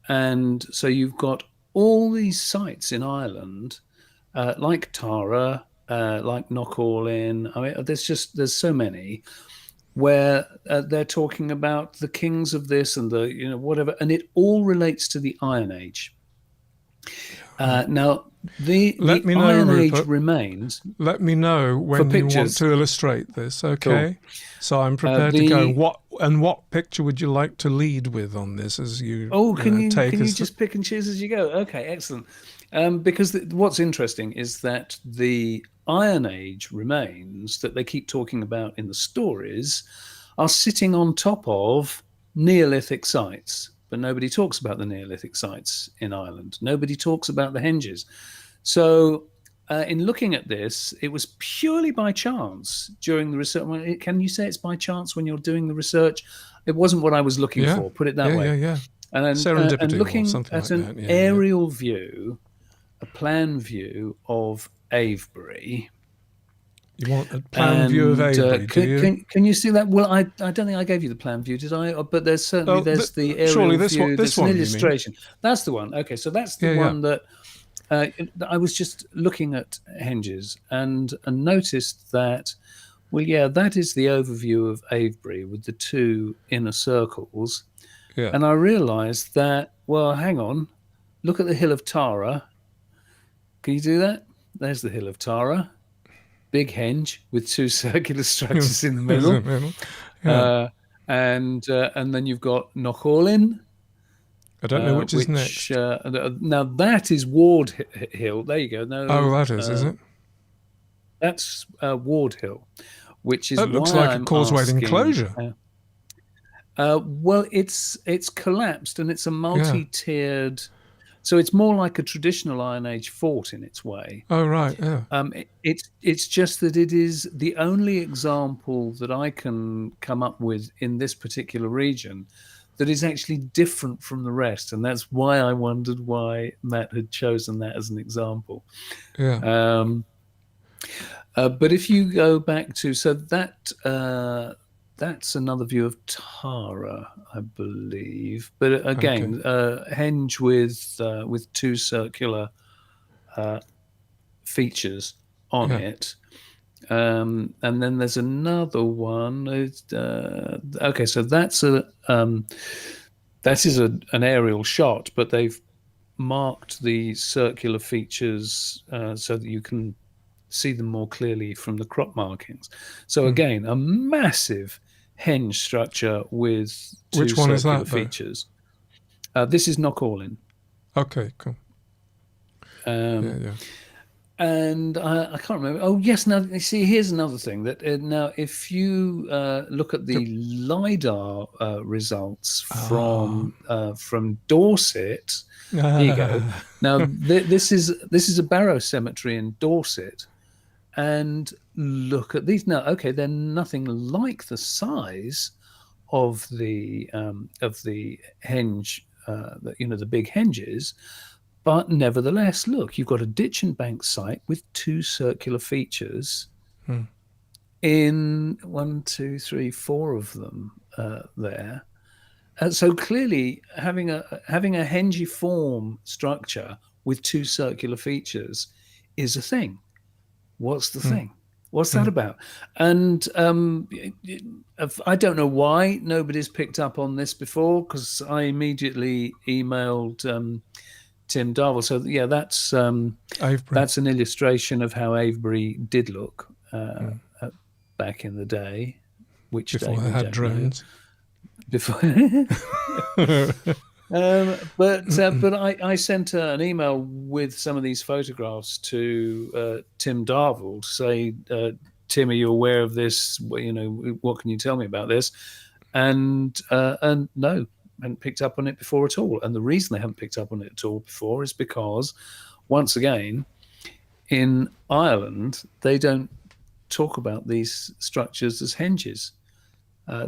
And so you've got all these sites in Ireland, like Tara, like Knockallin. I mean, there's so many where they're talking about the kings of this and the whatever, and it all relates to the Iron Age. Now, the Iron Age remains. Let me know when you want to illustrate this. Okay, cool. So I'm prepared to go. What picture would you like to lead with on this as you? Can you just pick and choose as you go? Okay, excellent. Because what's interesting is that the Iron Age remains that they keep talking about in the stories are sitting on top of Neolithic sites, but nobody talks about the Neolithic sites in Ireland. Nobody talks about the Henges. So in looking at this, it was purely by chance during the research. Can you say it's by chance when you're doing the research? It wasn't what I was looking for, put it that way. Yeah. And looking at an aerial view, a plan view of Avebury. You want a plan view of Avebury, do you? Can you see that? Well, I don't think I gave you the plan view, did I? But there's certainly the aerial view. There's an illustration. That's the one. Okay, so that's the one that I was just looking at Henges and noticed that, that is the overview of Avebury with the two inner circles. Yeah. And I realised that, hang on, look at the hill of Tara. Can you do that? There's the hill of Tara. Big henge with two circular structures in the middle. Yeah. And then you've got Knockallin. I don't know which is next. Now that is Ward Hill. There you go. No, that is it? That's Ward Hill, which is that looks like a causewayed enclosure. It's collapsed and it's a multi-tiered. So it's more like a traditional Iron Age fort in its way. Oh, right, yeah. It's just that it is the only example that I can come up with in this particular region that is actually different from the rest. And that's why I wondered why Matt had chosen that as an example. Yeah. But if you go back to, so that's another view of Tara, I believe. But again, henge with two circular features on it. And then there's another one. Okay, so that is an aerial shot, but they've marked the circular features so that you can see them more clearly from the crop markings. So again, a massive henge structure with two Which one circular is that, features. This is Knockallin. Okay, cool. And I can't remember. Oh, yes. Now, you see, here's another thing. That now, if you look at the LiDAR results from Dorset, there you go. Now, this is a barrow cemetery in Dorset. And look at these. Now, okay, they're nothing like the size of the henge, the big henges, but nevertheless, look, you've got a ditch and bank site with 2 circular features in 1, 2, 3, 4 of them there. So clearly, having a hengiform structure with 2 circular features is a thing. What's the thing? What's that about? And I don't know why nobody's picked up on this before, because I immediately emailed Tim Darvell. So yeah, that's an illustration of how Avebury did look back in the day. Which before they had drones. Before. But I sent an email with some of these photographs to Tim Darvell to say, Tim, are you aware of this? What can you tell me about this? And no, hadn't picked up on it before at all. And the reason they haven't picked up on it at all before is because, once again, in Ireland, they don't talk about these structures as henges.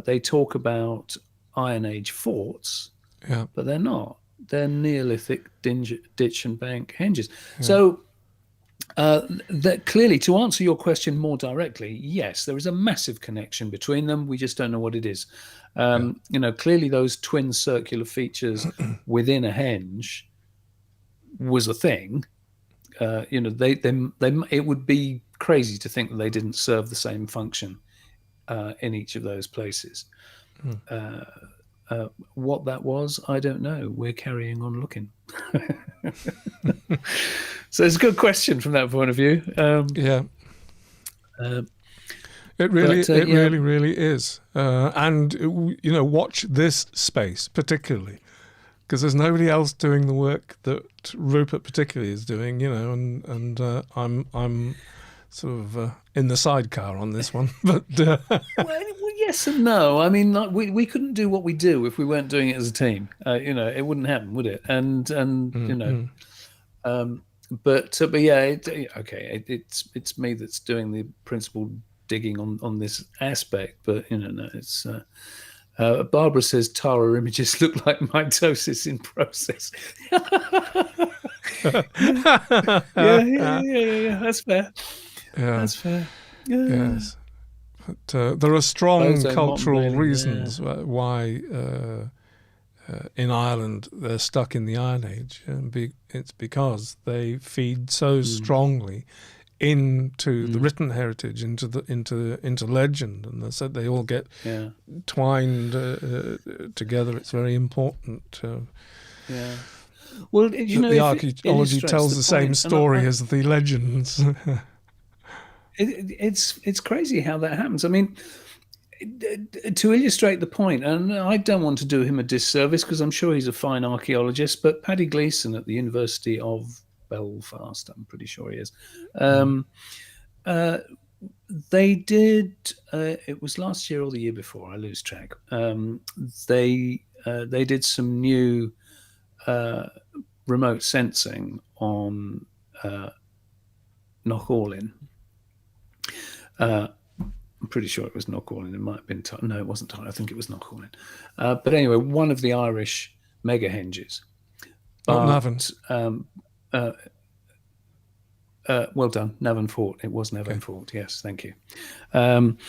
They talk about Iron Age forts, but they're not. They're Neolithic ditch and bank henges. Yeah. So that clearly, to answer your question more directly, yes, there is a massive connection between them. We just don't know what it is. Clearly those twin circular features within a henge was a thing. It would be crazy to think that they didn't serve the same function in each of those places. What that was, I don't know. We're carrying on looking. So it's a good question from that point of view. It really is. And watch this space particularly, because there's nobody else doing the work that Rupert particularly is doing. And I'm sort of in the sidecar on this one, but well, yes and no. I mean, we couldn't do what we do if we weren't doing it as a team. It wouldn't happen, would it? But yeah, it's me that's doing the principal digging on this aspect. But it's. Barbara says Tara images look like mitosis in process. Yeah. That's fair. Yeah. That's fair. Yeah. Yes. But there are strong cultural reasons why in Ireland they're stuck in the Iron Age, and it's because they feed so strongly into the written heritage, into legend, and they all get twined together. It's very important. Well, the archaeology tells the same story as the legends. It's crazy how that happens. I mean, to illustrate the point, and I don't want to do him a disservice because I'm sure he's a fine archaeologist, but Paddy Gleeson at the University of Belfast, I'm pretty sure he is. They did. It was last year or the year before. I lose track. They did some new remote sensing on Knockallin. I'm pretty sure it was Knockallin. It might have been no, it wasn't. I think it was Knockallin. But anyway, one of the Irish mega henges. Navan. Well done, Navan Fort. It was Navan Fort. Yes, thank you. And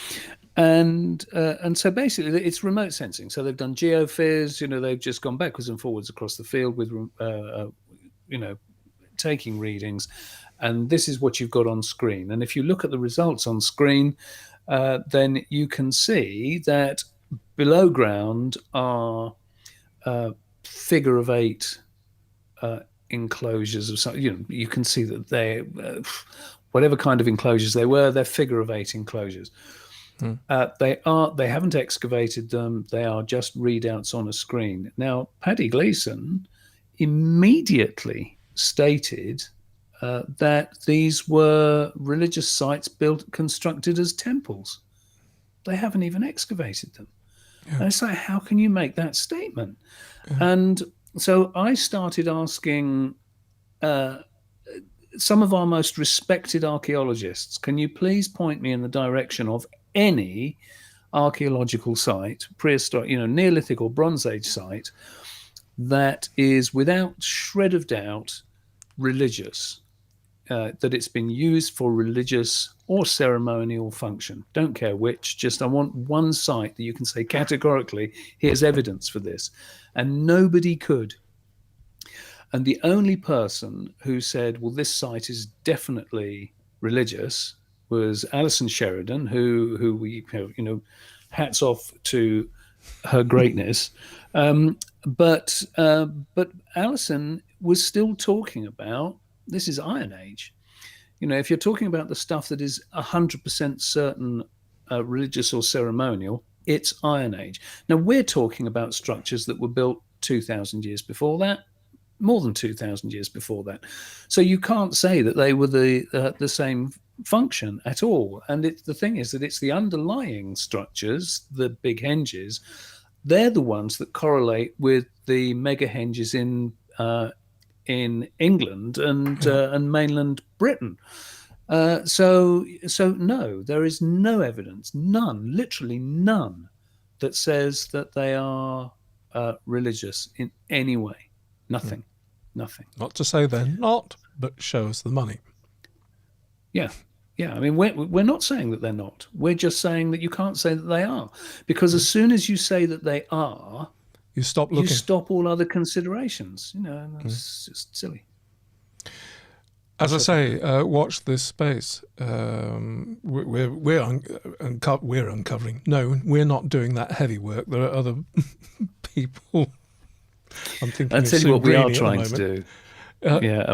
so basically, it's remote sensing. So they've done geophys. They've just gone backwards and forwards across the field with, taking readings. And this is what you've got on screen. And if you look at the results on screen, then you can see that below ground are figure of 8 enclosures of some. You can see that they, whatever kind of enclosures they were, they're figure of 8 enclosures. They haven't excavated them. They are just readouts on a screen. Now, Paddy Gleeson immediately stated that these were religious sites constructed as temples. They haven't even excavated them. And it's like, how can you make that statement? And so I started asking some of our most respected archaeologists, can you please point me in the direction of any archaeological site, prehistoric, Neolithic or Bronze Age site, that is without shred of doubt religious, that it's been used for religious or ceremonial function. Don't care which, just I want one site that you can say categorically, here's evidence for this. And nobody could. And the only person who said, well, this site is definitely religious was Alison Sheridan, who we, hats off to her greatness. But Alison was still talking about, this is Iron Age. If you're talking about the stuff that is 100% certain religious or ceremonial, it's Iron Age. Now, we're talking about structures that were built 2,000 years before that, more than 2,000 years before that. So you can't say that they were the same function at all. And the thing is that it's the underlying structures, the big henges, they're the ones that correlate with the mega henges in England and mainland Britain. So no, there is no evidence, none, literally none, that says that they are religious in any way. Nothing. Not to say they're not, but show us the money. Yeah. I mean, we're not saying that they're not. We're just saying that you can't say that they are, because as soon as you say that they are, you stop looking. You stop all other considerations. And it's just silly. As I say, watch this space. We're uncovering. No, we're not doing that heavy work. There are other people. I'm thinking. I'll tell you what we are trying to do.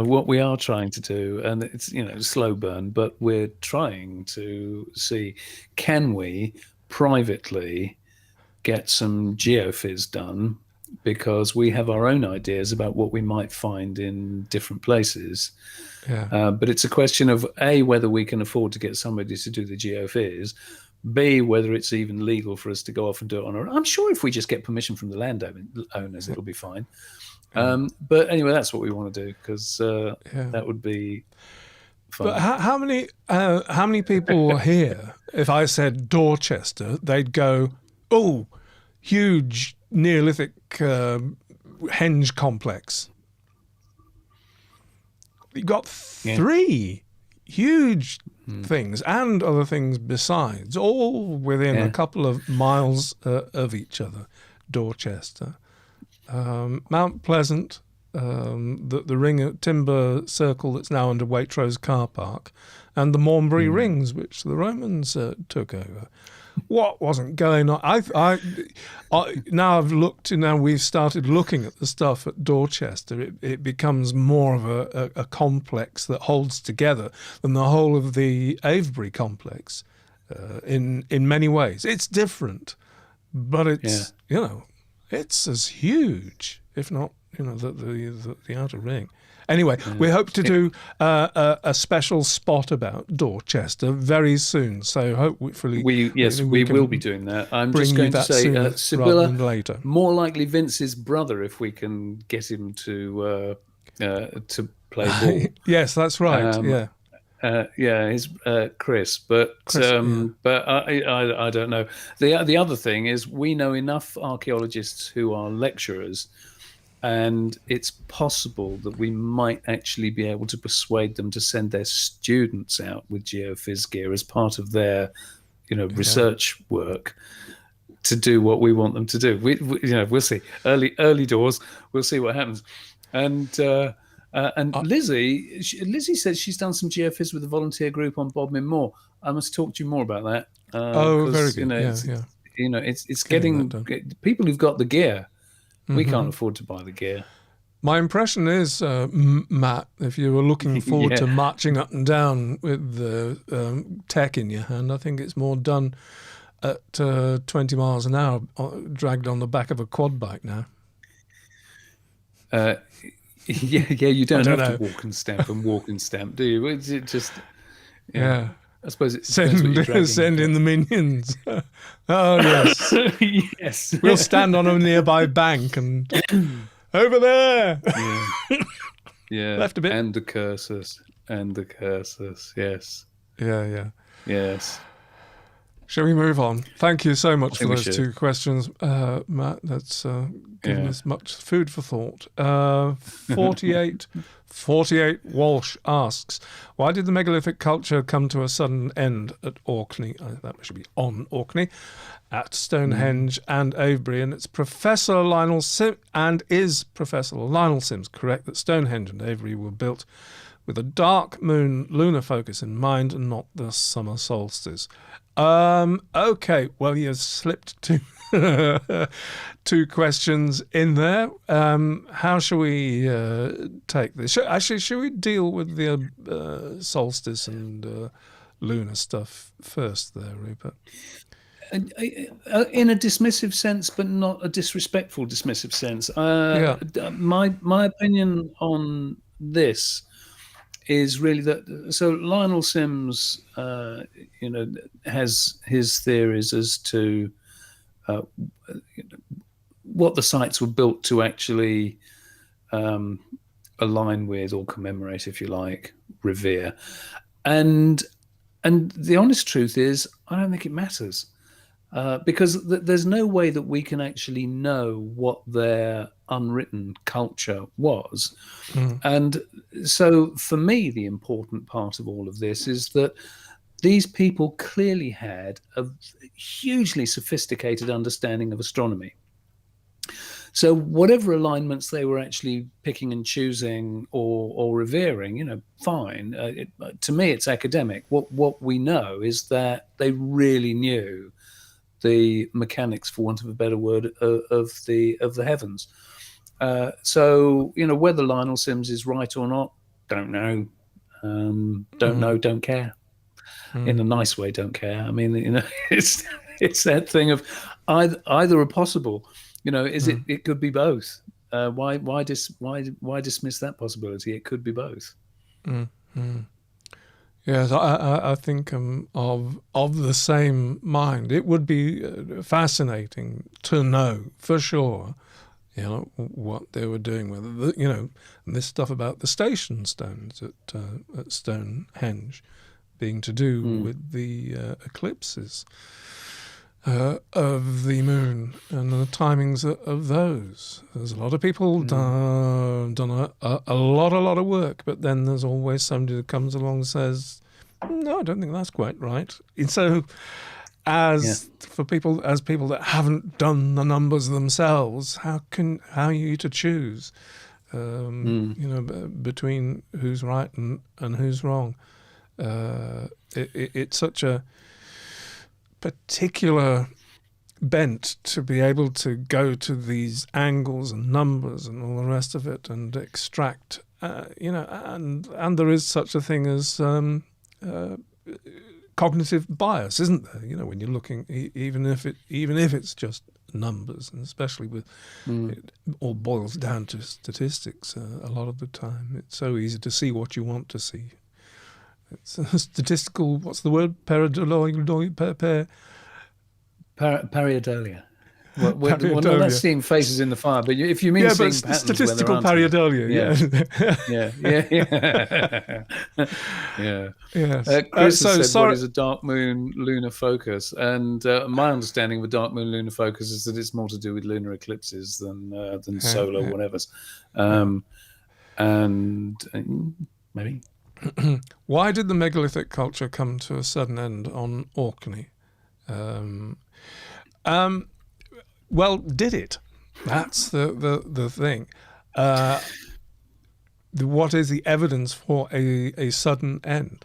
What we are trying to do, and it's slow burn, but we're trying to see, can we privately get some geophys done, because we have our own ideas about what we might find in different places. But it's a question of A, whether we can afford to get somebody to do the geophys, B, whether it's even legal for us to go off and do it on our own. I'm sure if we just get permission from the landowners, it'll be fine. But anyway, that's what we want to do, because that would be fun. But how many people here, if I said Dorchester, they'd go, oh, huge Neolithic henge complex. You got three huge things and other things besides, all within a couple of miles of each other. Dorchester, Mount Pleasant, the ring timber circle that's now under Waitrose car park, and the Mornbury rings, which the Romans took over. What wasn't going on? Now we've started looking at the stuff at Dorchester. It becomes more of a complex that holds together than the whole of the Avebury complex. In many ways, it's different, but it's it's as huge, if not the outer ring. Anyway, we hope to do a special spot about Dorchester very soon. So hopefully, we will be doing that. I'm just going to say, Sibylla, later. More likely Vince's brother, if we can get him to play ball. Yes, that's right. He's Chris, but I don't know. The other thing is, we know enough archaeologists who are lecturers, and it's possible that we might actually be able to persuade them to send their students out with geophys gear as part of their, research work to do what we want them to do. We'll see. Early doors. We'll see what happens. And Lizzie says she's done some geophys with a volunteer group on Bodmin Moor. I must talk to you more about that. Very good. It's getting people who've got the gear. We can't afford to buy the gear. My impression is, Matt, if you were looking forward to marching up and down with the tech in your hand, I think it's more done at 20 miles an hour, dragged on the back of a quad bike now. You don't have to walk and stamp, do you? It's just I suppose it's send in the minions. Oh yes, yes. We'll stand on a nearby bank and over there. Yeah, left a bit, and the curses. and the curses. Yes. Yeah. Yes. Shall we move on? Thank you so much for we those should. 2 questions, Matt. That's given us much food for thought. 48 Walsh asks, why did the megalithic culture come to a sudden end at Orkney? That should be on Orkney, at Stonehenge and Avebury. And it's Professor Lionel Sims, and is Professor Lionel Sims correct that Stonehenge and Avebury were built with a dark moon lunar focus in mind and not the summer solstice? Okay, well, you slipped 2 questions in there. How shall we take this? Should we deal with the solstice and lunar stuff first there, Rupert? In a dismissive sense, but not a disrespectful dismissive sense. My opinion on this is really that. So Lionel Sims, has his theories as to what the sites were built to actually align with or commemorate, if you like, revere, and the honest truth is, I don't think it matters. Because there's no way that we can actually know what their unwritten culture was. And so for me, the important part of all of this is that these people clearly had a hugely sophisticated understanding of astronomy. So whatever alignments they were actually picking and choosing or revering, fine. To me, it's academic. What we know is that they really knew the mechanics, for want of a better word, of the heavens. So whether Lionel Sims is right or not, don't know. Don't know, don't care. In a nice way, don't care. I mean, it's that thing of either are possible. It could be both. Why dismiss that possibility? It could be both. Yes, I think of the same mind. It would be fascinating to know for sure, what they were doing with it. And this stuff about the station stones at Stonehenge being to do with the eclipses of the moon and the timings of those. There's a lot of people done a lot of work, but then there's always somebody that comes along and says, no, I don't think that's quite right. And so people that haven't done the numbers themselves, how are you to choose between who's right and who's wrong? It's such a particular bent to be able to go to these angles and numbers and all the rest of it and extract, and there is such a thing as cognitive bias, isn't there? When you're looking, even if it's just numbers, and especially with it all boils down to statistics. A lot of the time, it's so easy to see what you want to see. It's a statistical. What's the word? Pareidolia. Well, that's seeing faces in the fire. But if you mean seeing patterns, statistical pareidolia. Yeah. Chris has said, "What is a dark moon lunar focus?" And my understanding of a dark moon lunar focus is that it's more to do with lunar eclipses than solar whatevers. And maybe. Why did the megalithic culture come to a sudden end on Orkney? Well, did it? That's the thing. What is the evidence for a sudden end?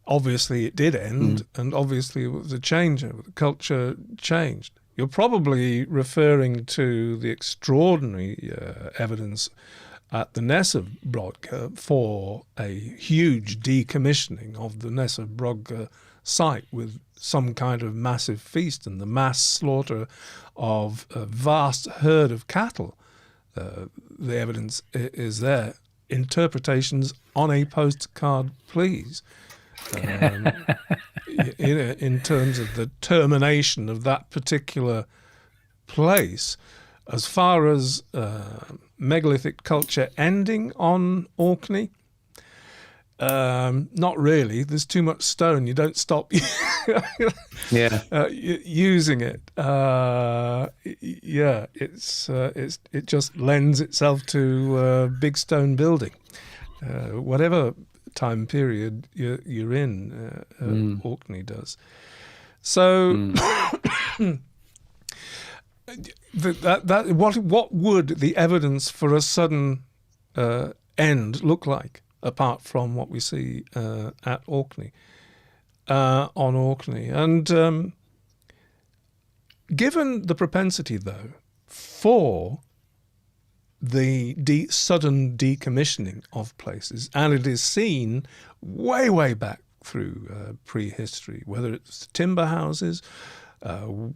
Obviously, it did end, and obviously it was a change. The culture changed. You're probably referring to the extraordinary evidence at the Ness of Brodgar for a huge decommissioning of the Ness of Brodgar site with some kind of massive feast and the mass slaughter of a vast herd of cattle. The evidence is there. Interpretations on a postcard, please. In terms of the termination of that particular place. As far as megalithic culture ending on Orkney, not really. There's too much stone. You don't stop using it. It just lends itself to big stone building. Whatever time period you're in, Orkney does. So what would the evidence for a sudden end look like, apart from what we see at Orkney, on Orkney? And given the propensity, though, for the sudden decommissioning of places, and it is seen way back through prehistory, whether it's timber houses,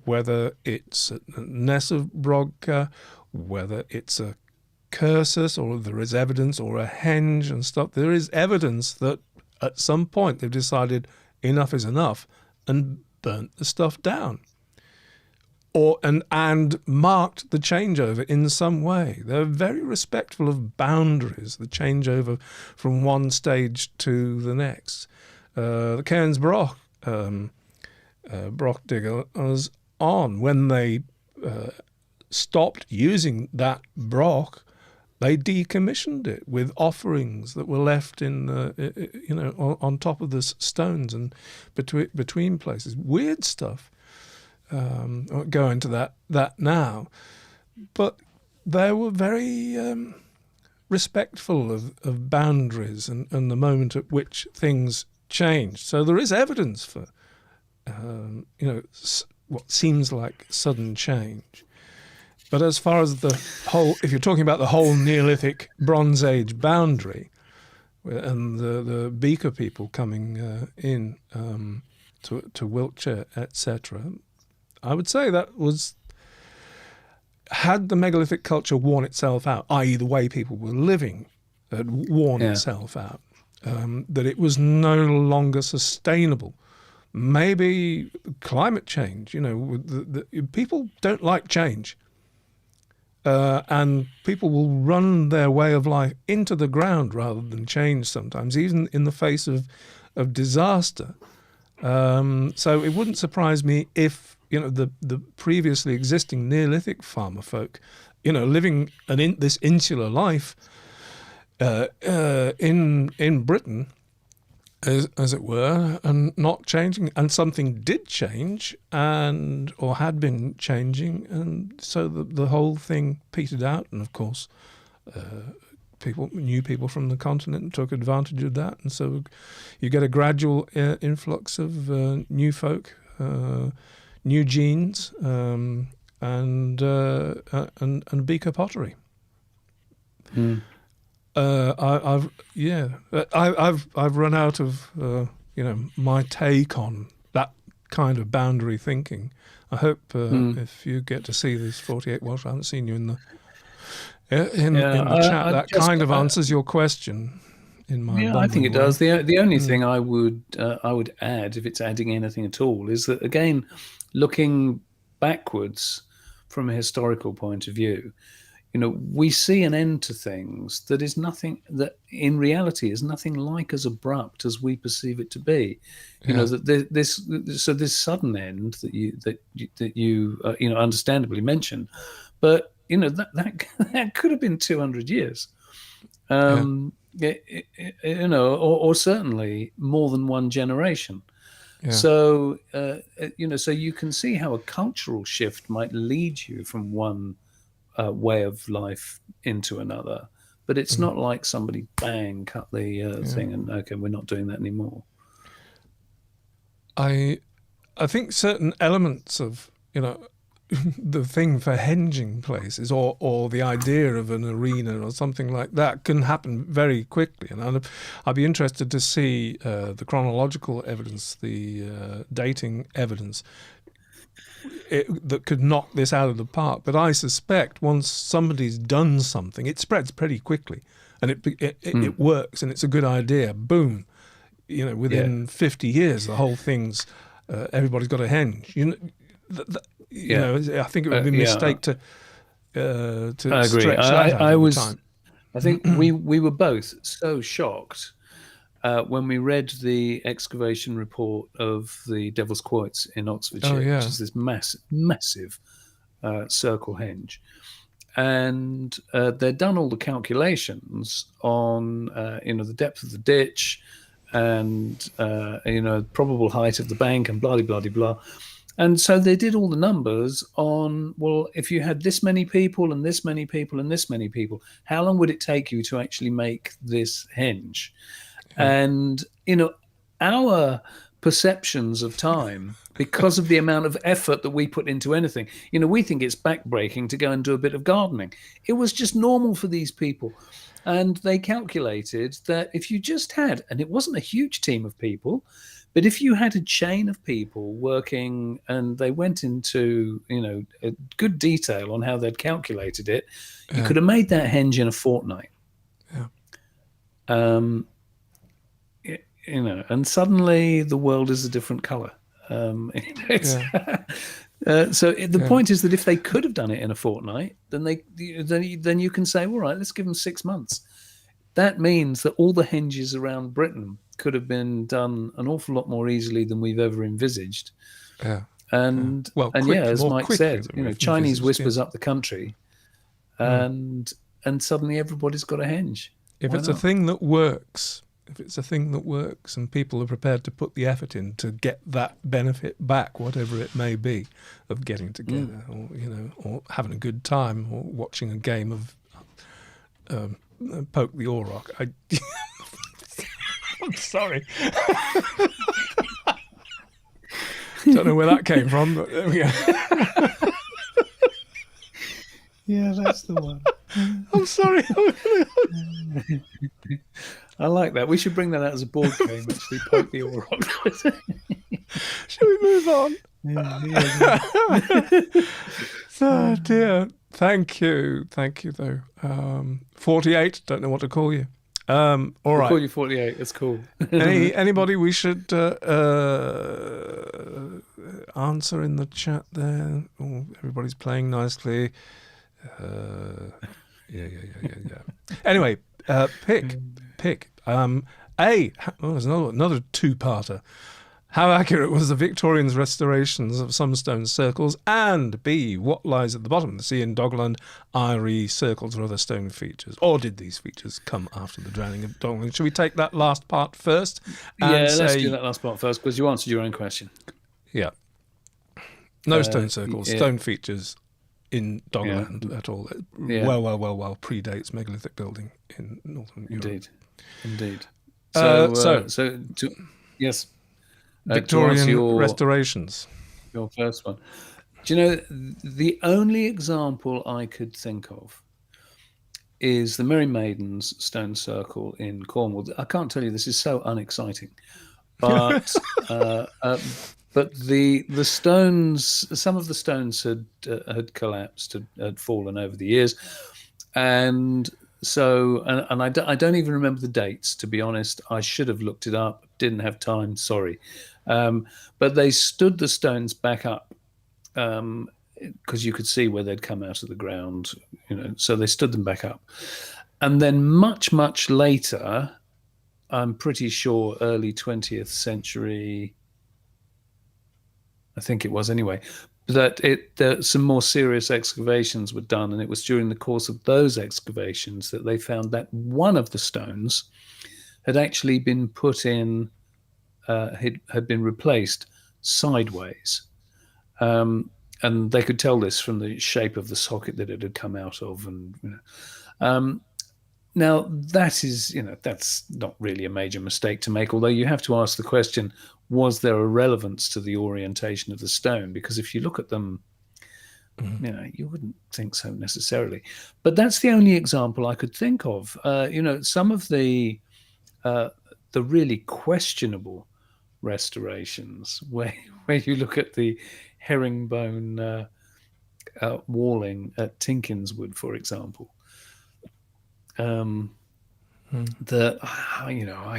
whether it's a Ness of Brodka, whether it's a cursus, or there is evidence, or a henge and stuff. There is evidence that at some point they've decided enough is enough and burnt the stuff down, and marked the changeover in some way. They're very respectful of boundaries, the changeover from one stage to the next. The Cairns Broch diggers on, when they stopped using that broch, they decommissioned it with offerings that were left in on top of the stones and between places. Weird stuff. I won't go into that now, but they were very respectful of boundaries and the moment at which things changed. So there is evidence for what seems like sudden change. But as far as the whole, if you're talking about the whole Neolithic Bronze Age boundary, and the Beaker people coming in to Wiltshire, etc., I would say that was, had the megalithic culture worn itself out, i.e. the way people were living had worn itself out, that it was no longer sustainable. Maybe climate change, people don't like change. And people will run their way of life into the ground rather than change sometimes, even in the face of disaster. So it wouldn't surprise me if the previously existing Neolithic farmer folk, living this insular life in Britain, as it were, and not changing, and something did change or had been changing, and so the whole thing petered out. And of course, new people from the continent took advantage of that, and so you get a gradual influx of new folk, new genes, and Beaker pottery. I've run out of my take on that kind of boundary thinking. I hope if you get to see these 48 Welsh, I haven't seen you in the chat. That kind of answers your question. In my I think it does. The only thing I would add, if it's adding anything at all, is that, again, looking backwards from a historical point of view, we see an end to things that is nothing, that in reality is nothing like as abrupt as we perceive it to be. That this sudden end that you understandably mentioned, but that could have been 200 years. Or certainly more than one generation. Yeah. So, so you can see how a cultural shift might lead you from one way of life into another. But it's not like somebody, bang, cut the thing and, okay, we're not doing that anymore. I think certain elements of, the thing for henging places or the idea of an arena or something like that can happen very quickly. And I'd be interested to see the chronological evidence, the dating evidence that could knock this out of the park. But I suspect once somebody's done something, it spreads pretty quickly, and it works, and it's a good idea. Boom, within 50 years, the whole thing's everybody's got a henge. I think it would be a mistake to to I agree. stretch that out over time. I think we were both so shocked when we read the excavation report of the Devil's Quoits in Oxfordshire, which is this massive circle henge. And they'd done all the calculations on, the depth of the ditch and, probable height of the bank and blah, blah, blah, blah. And so they did all the numbers on, well, if you had this many people and this many people and this many people, how long would it take you to actually make this henge? And, our perceptions of time, because of the amount of effort that we put into anything, we think it's backbreaking to go and do a bit of gardening. It was just normal for these people. And they calculated that if you just had, and it wasn't a huge team of people, but if you had a chain of people working, and they went into, a good detail on how they'd calculated it, you could have made that henge in a fortnight. Yeah. And suddenly the world is a different color. So the point is that if they could have done it in a fortnight, then you can say, all right, let's give them 6 months. That means that all the henges around Britain could have been done an awful lot more easily than we've ever envisaged. Yeah. And as Mike said, Chinese whispers up the country, and suddenly everybody's got a henge. If it's a thing that works, and people are prepared to put the effort in to get that benefit back, whatever it may be, of getting together, or having a good time, or watching a game of poke the auroch. I'm sorry. Don't know where that came from, but there we go. Yeah, that's the one. I'm sorry. I like that. We should bring that out as a board game, actually, poke the auroch. Shall we move on? Oh, dear. Thank you, though. 48, don't know what to call you. All right. We'll call you 48, it's cool. Anybody we should answer in the chat there? Oh, everybody's playing nicely. Yeah. Anyway, pick. There's another two-parter. How accurate was the Victorians' restorations of some stone circles? And B, what lies at the bottom of the sea in Doggerland, eyrie, circles, or other stone features? Or did these features come after the drowning of Doggerland? Should we take that last part first? Let's do that last part first, because you answered your own question. Yeah. No stone circles, stone features in Doggerland at all. Well predates megalithic building in northern Europe. Indeed. Yes. Victorian restorations. Your first one. Do you know, the only example I could think of is the Merry Maidens stone circle in Cornwall. I can't tell you, this is so unexciting, but but the stones, some of the stones had collapsed, had fallen over the years, and so I don't even remember the dates, to be honest. I should have looked it up, didn't have time, sorry. But they stood the stones back up because you could see where they'd come out of the ground, so they stood them back up. And then much, much later, I'm pretty sure early 20th century, I think it was anyway, that some more serious excavations were done, and it was during the course of those excavations that they found that one of the stones had actually been put in, had been replaced sideways, and they could tell this from the shape of the socket that it had come out of, and now that is, that's not really a major mistake to make, although you have to ask the question, was there a relevance to the orientation of the stone? Because if you look at them, you wouldn't think so necessarily. But that's the only example I could think of. Some of the really questionable restorations where you look at the herringbone walling at Tinkinswood, for example, I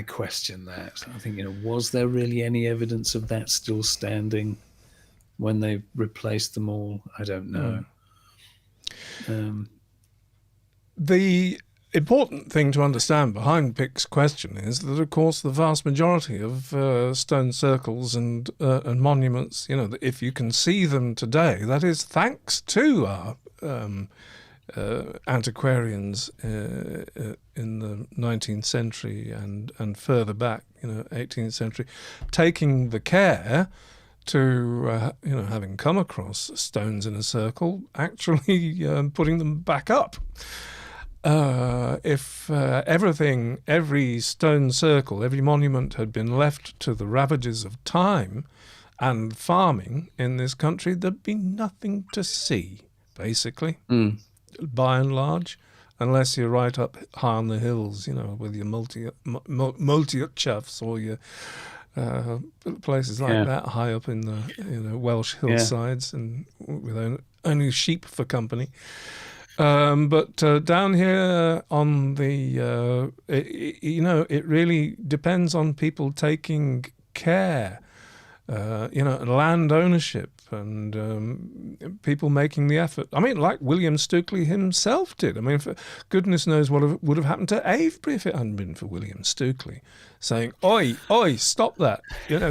question that. I think, was there really any evidence of that still standing when they replaced them all? I don't know. The important thing to understand behind Pic's question is that, of course, the vast majority of stone circles and monuments, if you can see them today, that is thanks to our antiquarians in the 19th century and further back, 18th century, taking the care to, having come across stones in a circle, actually putting them back up. If every stone circle, every monument had been left to the ravages of time and farming in this country, there'd be nothing to see, basically, by and large, unless you're right up high on the hills, with your multi-chuffs or your places like that high up in the Welsh hillsides and with only sheep for company. But down here on the, it really depends on people taking care, land ownership and people making the effort. I mean, like William Stukely himself did. I mean, goodness knows what would have happened to Avebury if it hadn't been for William Stukely saying, "Oi, stop that!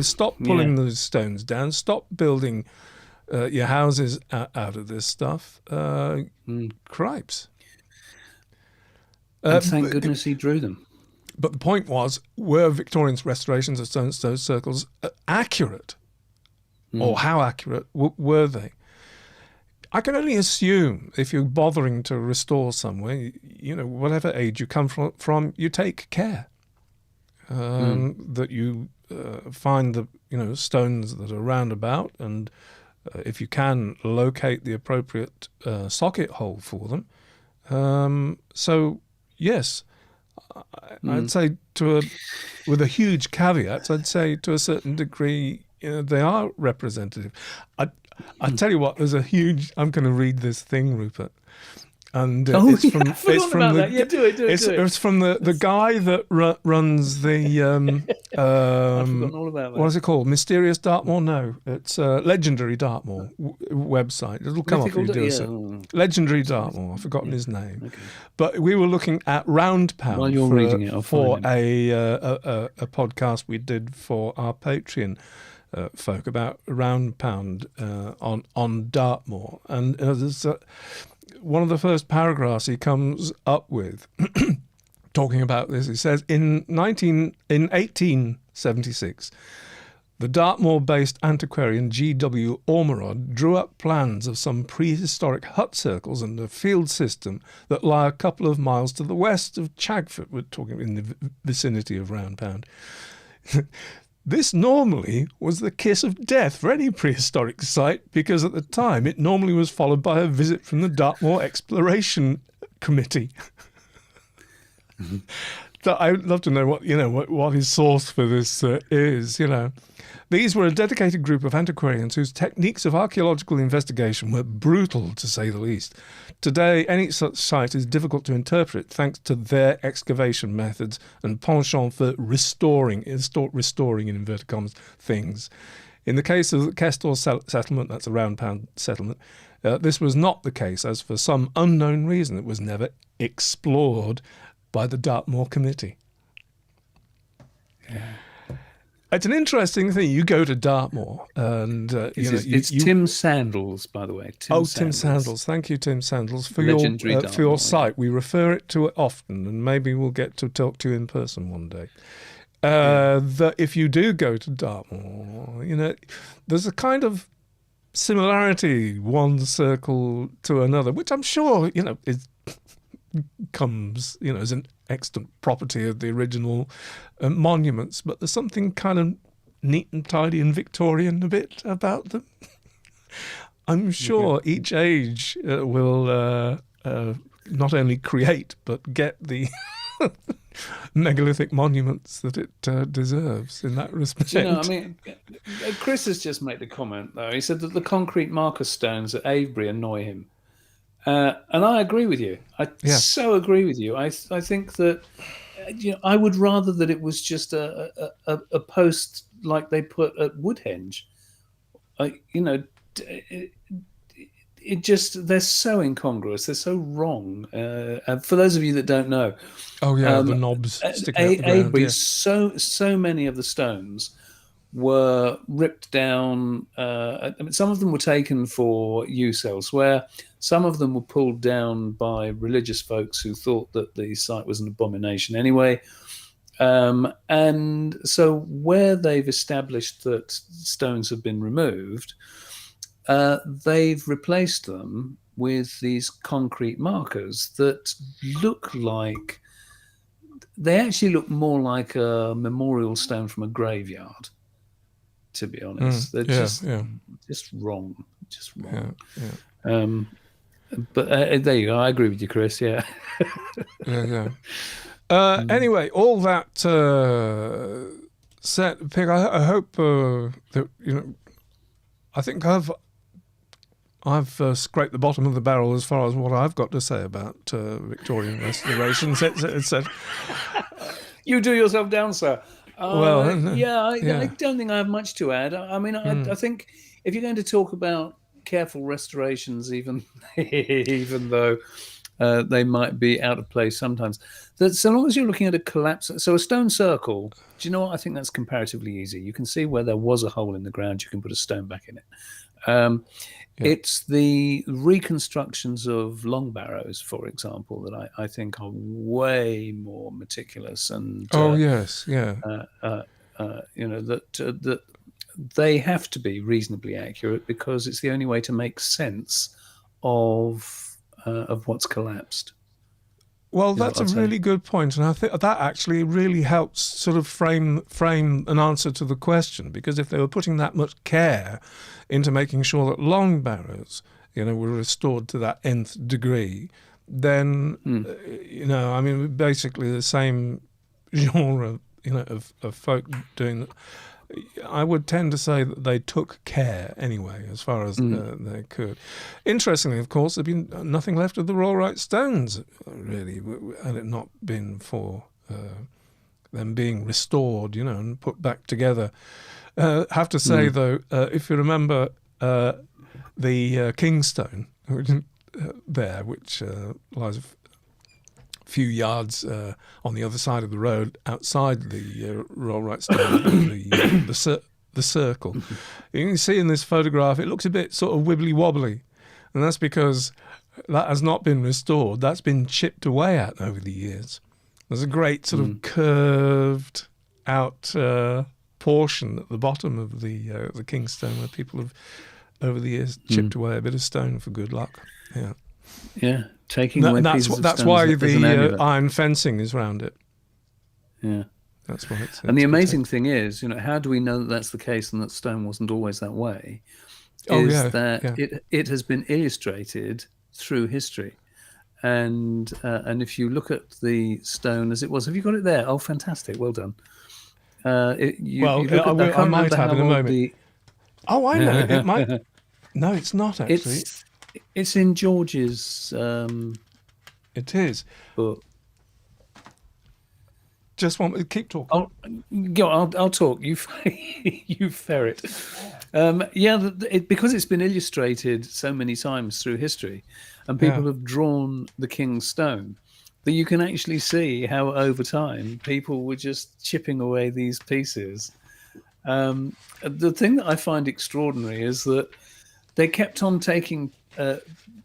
Stop pulling those stones down. Stop building your houses out of this stuff." Cripes. And thank goodness he drew them. But the point was, were Victorian restorations of stone circles accurate? Or how accurate were they? I can only assume if you're bothering to restore somewhere, whatever age you come from, you take care that you find the stones that are round about, and if you can, locate the appropriate socket hole for them. So yes, I'd say with a huge caveat, I'd say to a certain degree, they are representative. I tell you what, there's a huge. I'm going to read this thing, Rupert, and it's from the guy that runs the I've forgotten all about that. What is it called? Mysterious Dartmoor? No, it's Legendary Dartmoor website. It'll come up if you do it. Legendary Dartmoor. I've forgotten his name. Okay. But we were looking at round pound while you're reading it, for a podcast we did for our Patreon folk about round pound on Dartmoor, and there's one of the first paragraphs he comes up with talking about this. He says, in 1876, the Dartmoor-based antiquarian G.W. Ormerod drew up plans of some prehistoric hut circles and a field system that lie a couple of miles to the west of Chagford. We're talking in the vicinity of round pound. This normally was the kiss of death for any prehistoric site, because at the time it normally was followed by a visit from the Dartmoor Exploration Committee. So I'd love to know what his source for this is. These were a dedicated group of antiquarians whose techniques of archaeological investigation were brutal, to say the least. Today, any such site is difficult to interpret thanks to their excavation methods and penchant for restoring in inverted commas, things. In the case of the Kestor settlement, that's a round pound settlement, this was not the case, as for some unknown reason it was never explored by the Dartmoor Committee. Yeah. It's an interesting thing. You go to Dartmoor and it's Tim Sandals, by the way. Tim Sandals. Thank you, Tim Sandals, for your site. We refer to it often, and maybe we'll get to talk to you in person one day. That if you do go to Dartmoor, there's a kind of similarity, one circle to another, which I'm sure comes as an extant property of the original monuments, but there's something kind of neat and tidy and Victorian a bit about them. I'm sure each age will not only create but get the megalithic monuments that it deserves in that respect. Chris has just made a comment though. He said that the concrete marker stones at Avebury annoy him. And I agree with you. I so agree with you. I think that I would rather that it was just a post like they put at Woodhenge. they're so incongruous. They're so wrong. And for those of you that don't know, the knobs sticking out the ground. Avebury, so many of the stones were ripped down. I mean, some of them were taken for use elsewhere. Some of them were pulled down by religious folks who thought that the site was an abomination anyway. And so where they've established that stones have been removed, they've replaced them with these concrete markers that they actually look more like a memorial stone from a graveyard, to be honest. They're just wrong. Just wrong. Yeah. But there you go. I agree with you, Chris. Yeah. Anyway, all that said, Pig, I hope that I think I've scraped the bottom of the barrel as far as what I've got to say about Victorian restorations, etc. You do yourself down, sir. I I don't think I have much to add. I mean, I think if you're going to talk about careful restorations, even though they might be out of place sometimes, that so long as you're looking at a collapse, so a stone circle, do you know what? I think that's comparatively easy. You can see where there was a hole in the ground, you can put a stone back in it. It's the reconstructions of long barrows, for example, that I think are way more meticulous and that they have to be reasonably accurate because it's the only way to make sense of what's collapsed. Well, that's a really good point, and I think that actually really helps sort of frame an answer to the question, because if they were putting that much care into making sure that long barrows, were restored to that nth degree, then I mean, basically the same genre, of folk doing that. I would tend to say that they took care anyway, as far as they could. Interestingly, of course, there'd been nothing left of the Rollright stones, really, had it not been for them being restored, and put back together. Have to say, though, if you remember the King's Stone there, which lies a few yards on the other side of the road outside the Rollright Stone, the circle. You can see in this photograph it looks a bit sort of wibbly wobbly, and that's because that has not been restored. That's been chipped away at over the years. There's a great sort of curved out portion at the bottom of the King's Stone where people have over the years chipped away a bit of stone for good luck. Yeah, taking away pieces of stone. That's why the iron fencing is round it. Yeah, that's why. And the amazing thing is, how do we know that that's the case and that stone wasn't always that way? It has been illustrated through history, and if you look at the stone as it was, have you got it there? Oh, fantastic! Well done. I might have in a moment. I know it might. No, it's not actually. It's in George's. It is. Book. Just want to keep talking. I'll talk. You ferret. Because it's been illustrated so many times through history, and people have drawn the King's Stone, that you can actually see how over time people were just chipping away these pieces. The thing that I find extraordinary is that they kept on taking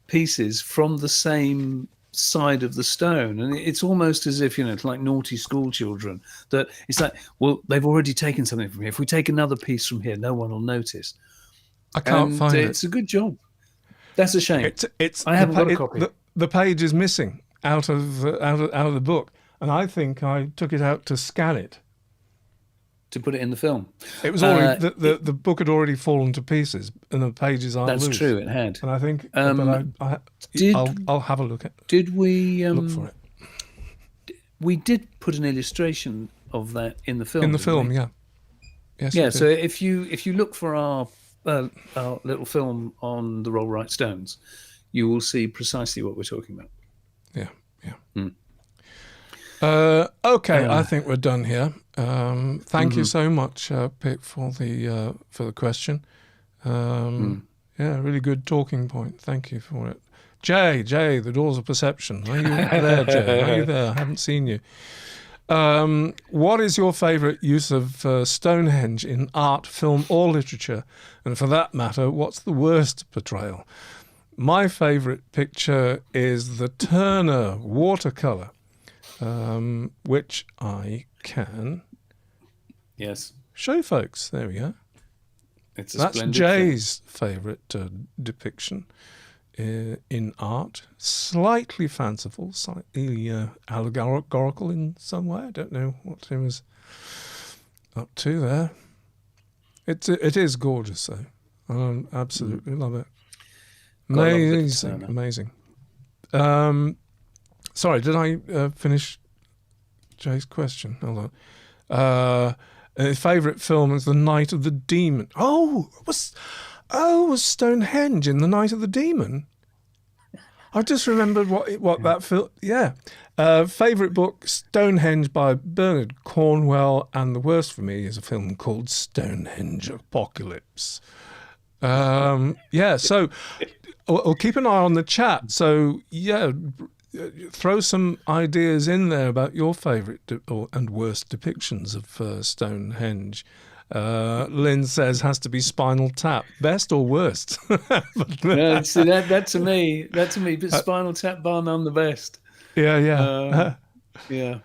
pieces from the same side of the stone, and it's almost as if it's like naughty school children, that it's like, well, they've already taken something from here, if we take another piece from here no one will notice. I can't find it. It's a good job. That's a shame. It's I haven't got a copy. The page is missing out of the book, and I think I took it out to scan it to put it in the film. It was already the book had already fallen to pieces, and the pages aren't loose. That's true. It had. And I think, I'll have a look at. Did we look for it? We did put an illustration of that in the film. In the film, yeah. Yes. Yeah. So if you look for our little film on the Rollright stones, you will see precisely what we're talking about. Yeah. Okay, I think we're done here. Thank you so much, Pip, for the question. Yeah, really good talking point. Thank you for it. Jay, the Doors of Perception. Are you there, Jay? Are you there? I haven't seen you. What is your favourite use of Stonehenge in art, film or literature? And for that matter, what's the worst portrayal? My favourite picture is the Turner watercolour, which I can show folks. There we go. That's Jay's favourite depiction in art. Slightly fanciful, slightly allegorical in some way. I don't know what he was up to there. It is gorgeous, though. I absolutely love it. Amazing. Sorry, did I finish Jay's question? Hold on. His favourite film is The Night of the Demon. Was Stonehenge in The Night of the Demon? I just remembered what that film. Yeah. Favourite book, Stonehenge by Bernard Cornwell, and the worst for me is a film called Stonehenge Apocalypse. So I'll keep an eye on the chat. So, yeah, throw some ideas in there about your favourite and worst depictions of Stonehenge. Lynn says has to be Spinal Tap. Best or worst? No, see, that to me, but Spinal Tap bar none the best. Yeah. Yeah.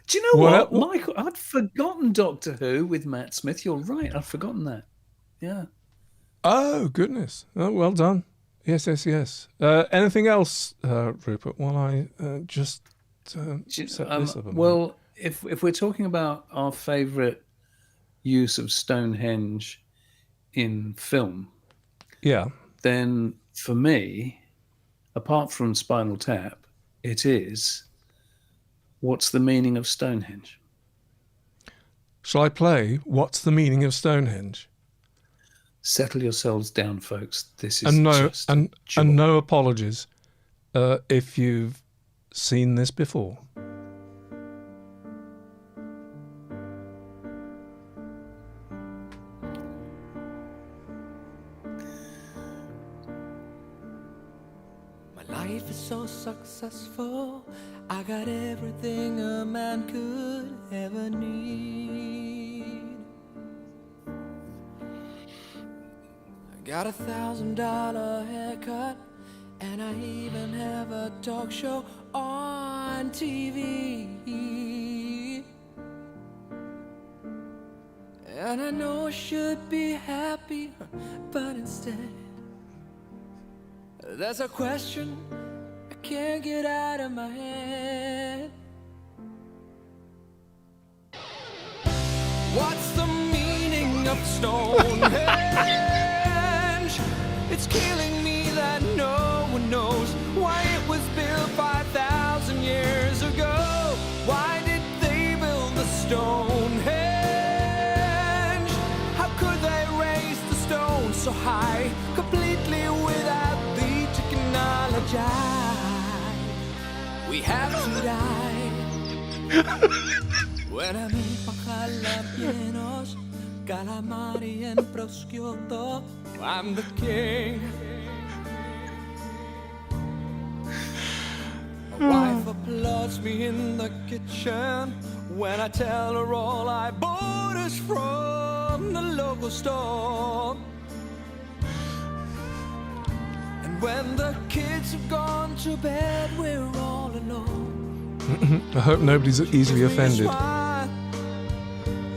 Do you know what, Michael? I'd forgotten Doctor Who with Matt Smith. You're right. I'd forgotten that. Yeah. Oh, goodness. Oh, well done. Yes. Anything else, Rupert, while I just set this up? Well, if we're talking about our favourite use of Stonehenge in film, then for me, apart from Spinal Tap, it is What's the Meaning of Stonehenge? Shall I play What's the Meaning of Stonehenge? Settle yourselves down, folks. This is and no apologies if you've seen this before. My life is so successful. I got everything a man could ever need. Got $1,000 haircut, and I even have a talk show on TV. And I know I should be happy, but instead there's a question I can't get out of my head. What's the meaning of Stonehenge? It's killing me that no one knows why it was built 5,000 years ago. Why did they build the Stonehenge? How could they raise the stone so high, completely without the technology? We have to die. When I meet Pacalapianos, calamari and prosciutto, I'm the king. My wife applauds me in the kitchen when I tell her all I bought is from the local store. And when the kids have gone to bed, we're all alone. I hope nobody's easily offended.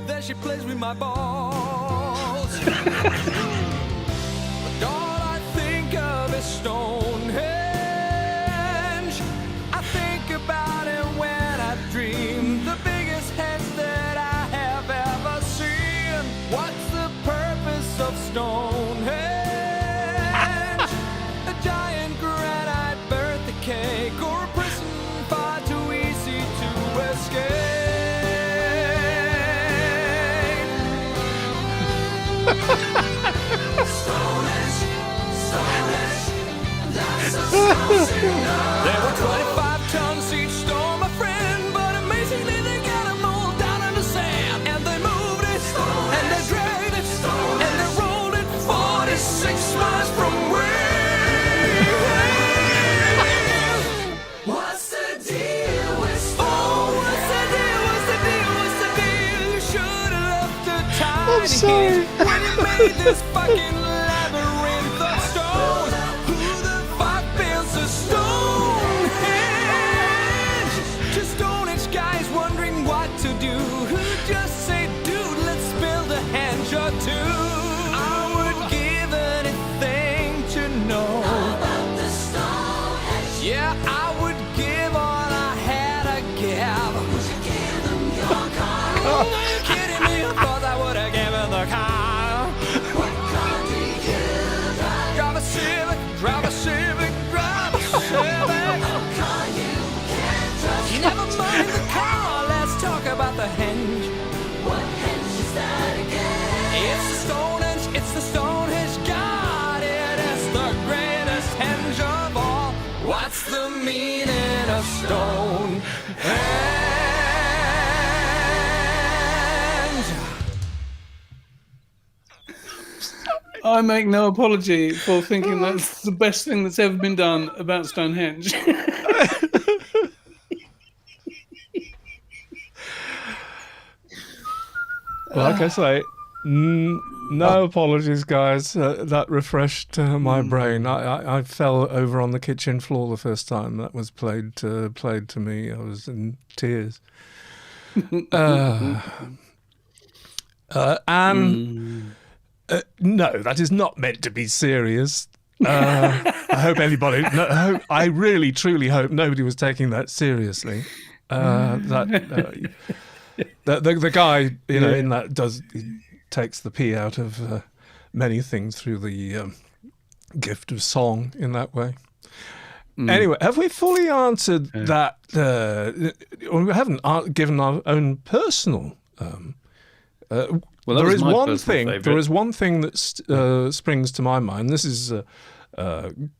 Then she plays with my balls. All I think of is Stonehenge. I think about it when I dream. The biggest heads that I have ever seen. What's the purpose of Stonehenge? A giant granite birthday cake, or a prison far too easy to escape. There were 25 tons each storm, my friend, but amazingly they got them all down in the sand. And they moved it, and they dragged it, hiding here when you made this fucking labyrinth of stone? Who the fuck builds a Stonehenge? To Stonehenge guys wondering what to do, who just say, dude, let's build a henge or two. I would give anything to know about the Stonehenge. Yeah, I would give all I had to give. Would you give them your car? Are you kidding me? Of course I would have given the car. What car do you drive? Drive a Civic, drive a Civic, drive a Civic. What car you can't trust? Never mind the car, let's talk about the henge. What henge is that again? It's the Stonehenge, it's the Stonehenge. God, it is the greatest henge of all. What's the meaning of Stonehenge? I make no apology for thinking that's the best thing that's ever been done about Stonehenge. Like I say, no apologies, guys. That refreshed my brain. I fell over on the kitchen floor the first time that was played to me. I was in tears. No, that is not meant to be serious. I hope anybody. I really, truly hope nobody was taking that seriously. The guy, in that takes the pee out of many things through the gift of song in that way. Anyway, have we fully answered that? We haven't given our own personal. Well, there is one thing. There is one thing that springs to my mind. This is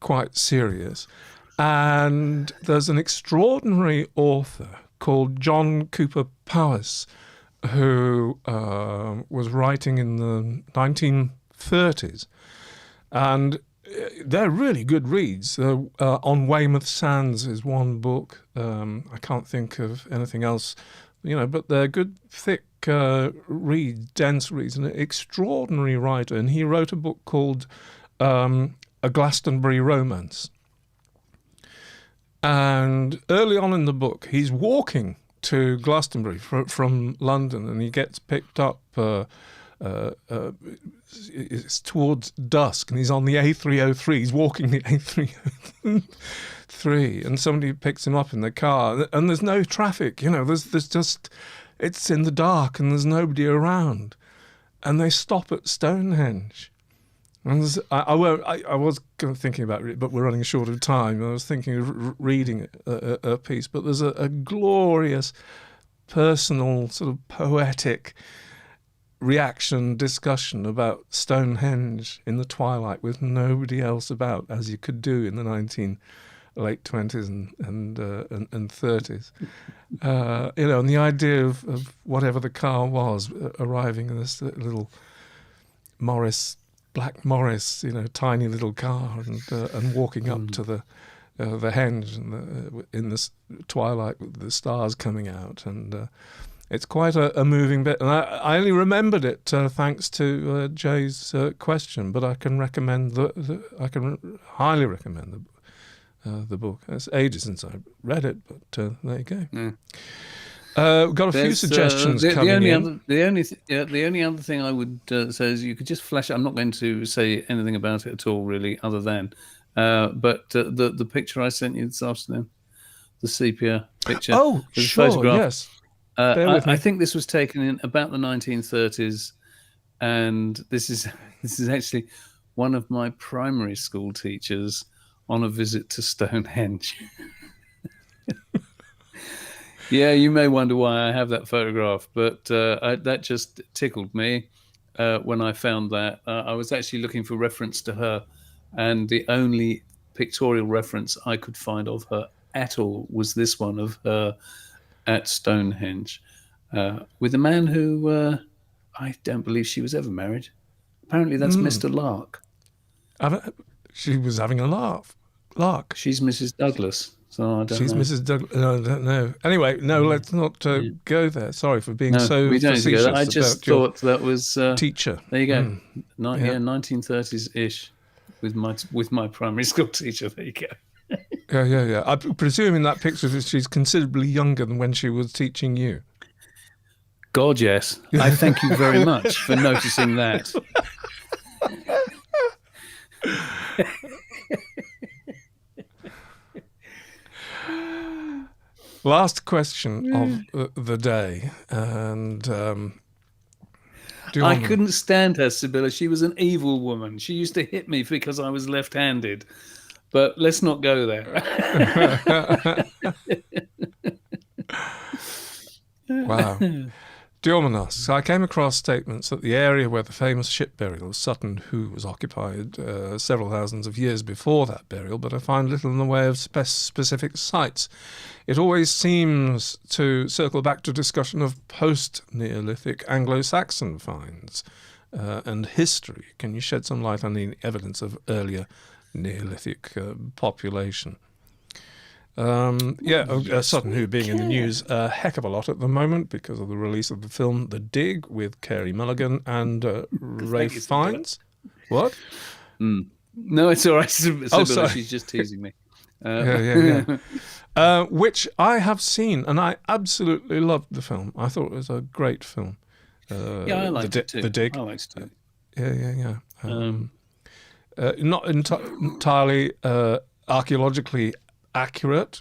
quite serious, and there's an extraordinary author called John Cooper Powys, who was writing in the 1930s, and they're really good reads. On Weymouth Sands is one book. I can't think of anything else, but they're good, thick reads, dense reads, and an extraordinary writer. And he wrote a book called A Glastonbury Romance. And early on in the book, he's walking to Glastonbury from London, and he gets picked up. It's towards dusk, and he's on the A303. He's walking the A303, and somebody picks him up in the car, and there's no traffic. There's just, it's in the dark, and there's nobody around, and they stop at Stonehenge. And I was thinking about it, but we're running short of time. I was thinking of reading a piece, but there's a glorious, personal, sort of poetic reaction discussion about Stonehenge in the twilight with nobody else about, as you could do in the late 20s and 30s. And the idea of whatever the car was, arriving in this little Black Morris, tiny little car, and walking up to the henge and in this twilight with the stars coming out, and it's quite a moving bit. And I only remembered it thanks to Jay's question, but I can recommend I can highly recommend the book. It's ages since I read it, but there you go. Yeah. We've got a few suggestions coming in. The only other thing I would say is you could just flash. I'm not going to say anything about it at all, really, other than, but the picture I sent you this afternoon, the sepia picture. Oh, sure, photograph. Yes. I think this was taken in about the 1930s, and this is actually one of my primary school teachers on a visit to Stonehenge. Yeah, you may wonder why I have that photograph, but that just tickled me when I found that. I was actually looking for reference to her, and the only pictorial reference I could find of her at all was this one of her at Stonehenge with a man who I don't believe she was ever married. Apparently that's Mr. Lark. She was having a lark. She's Mrs. Douglas. So I don't She's know. Mrs. Douglas. No, I don't know. Anyway, no, let's not go there. Sorry for being so we don't need to go facetious there. I just thought that was teacher. There you go. 1930s-ish with my primary school teacher. There you go. Yeah. I presume in that picture that she's considerably younger than when she was teaching you. God, yes. I thank you very much for noticing that. Last question of the day, and I couldn't stand her, Sibylla. She was an evil woman. She used to hit me because I was left-handed. But let's not go there. Wow. Diorman asks, I came across statements that the area where the famous ship burial of Sutton Hoo was occupied several thousands of years before that burial, but I find little in the way of specific sites. It always seems to circle back to discussion of post-Neolithic Anglo-Saxon finds and history. Can you shed some light on the evidence of earlier Neolithic population? Sutton Hoo being in the news a heck of a lot at the moment because of the release of the film The Dig with Carey Mulligan and Ralph Fiennes. What? No, it's all right. Sibylla, sorry. She's just teasing me. Which I have seen, and I absolutely loved the film. I thought it was a great film. I liked it too. The Dig. I liked it too. Yeah. Not entirely archaeologically accurate,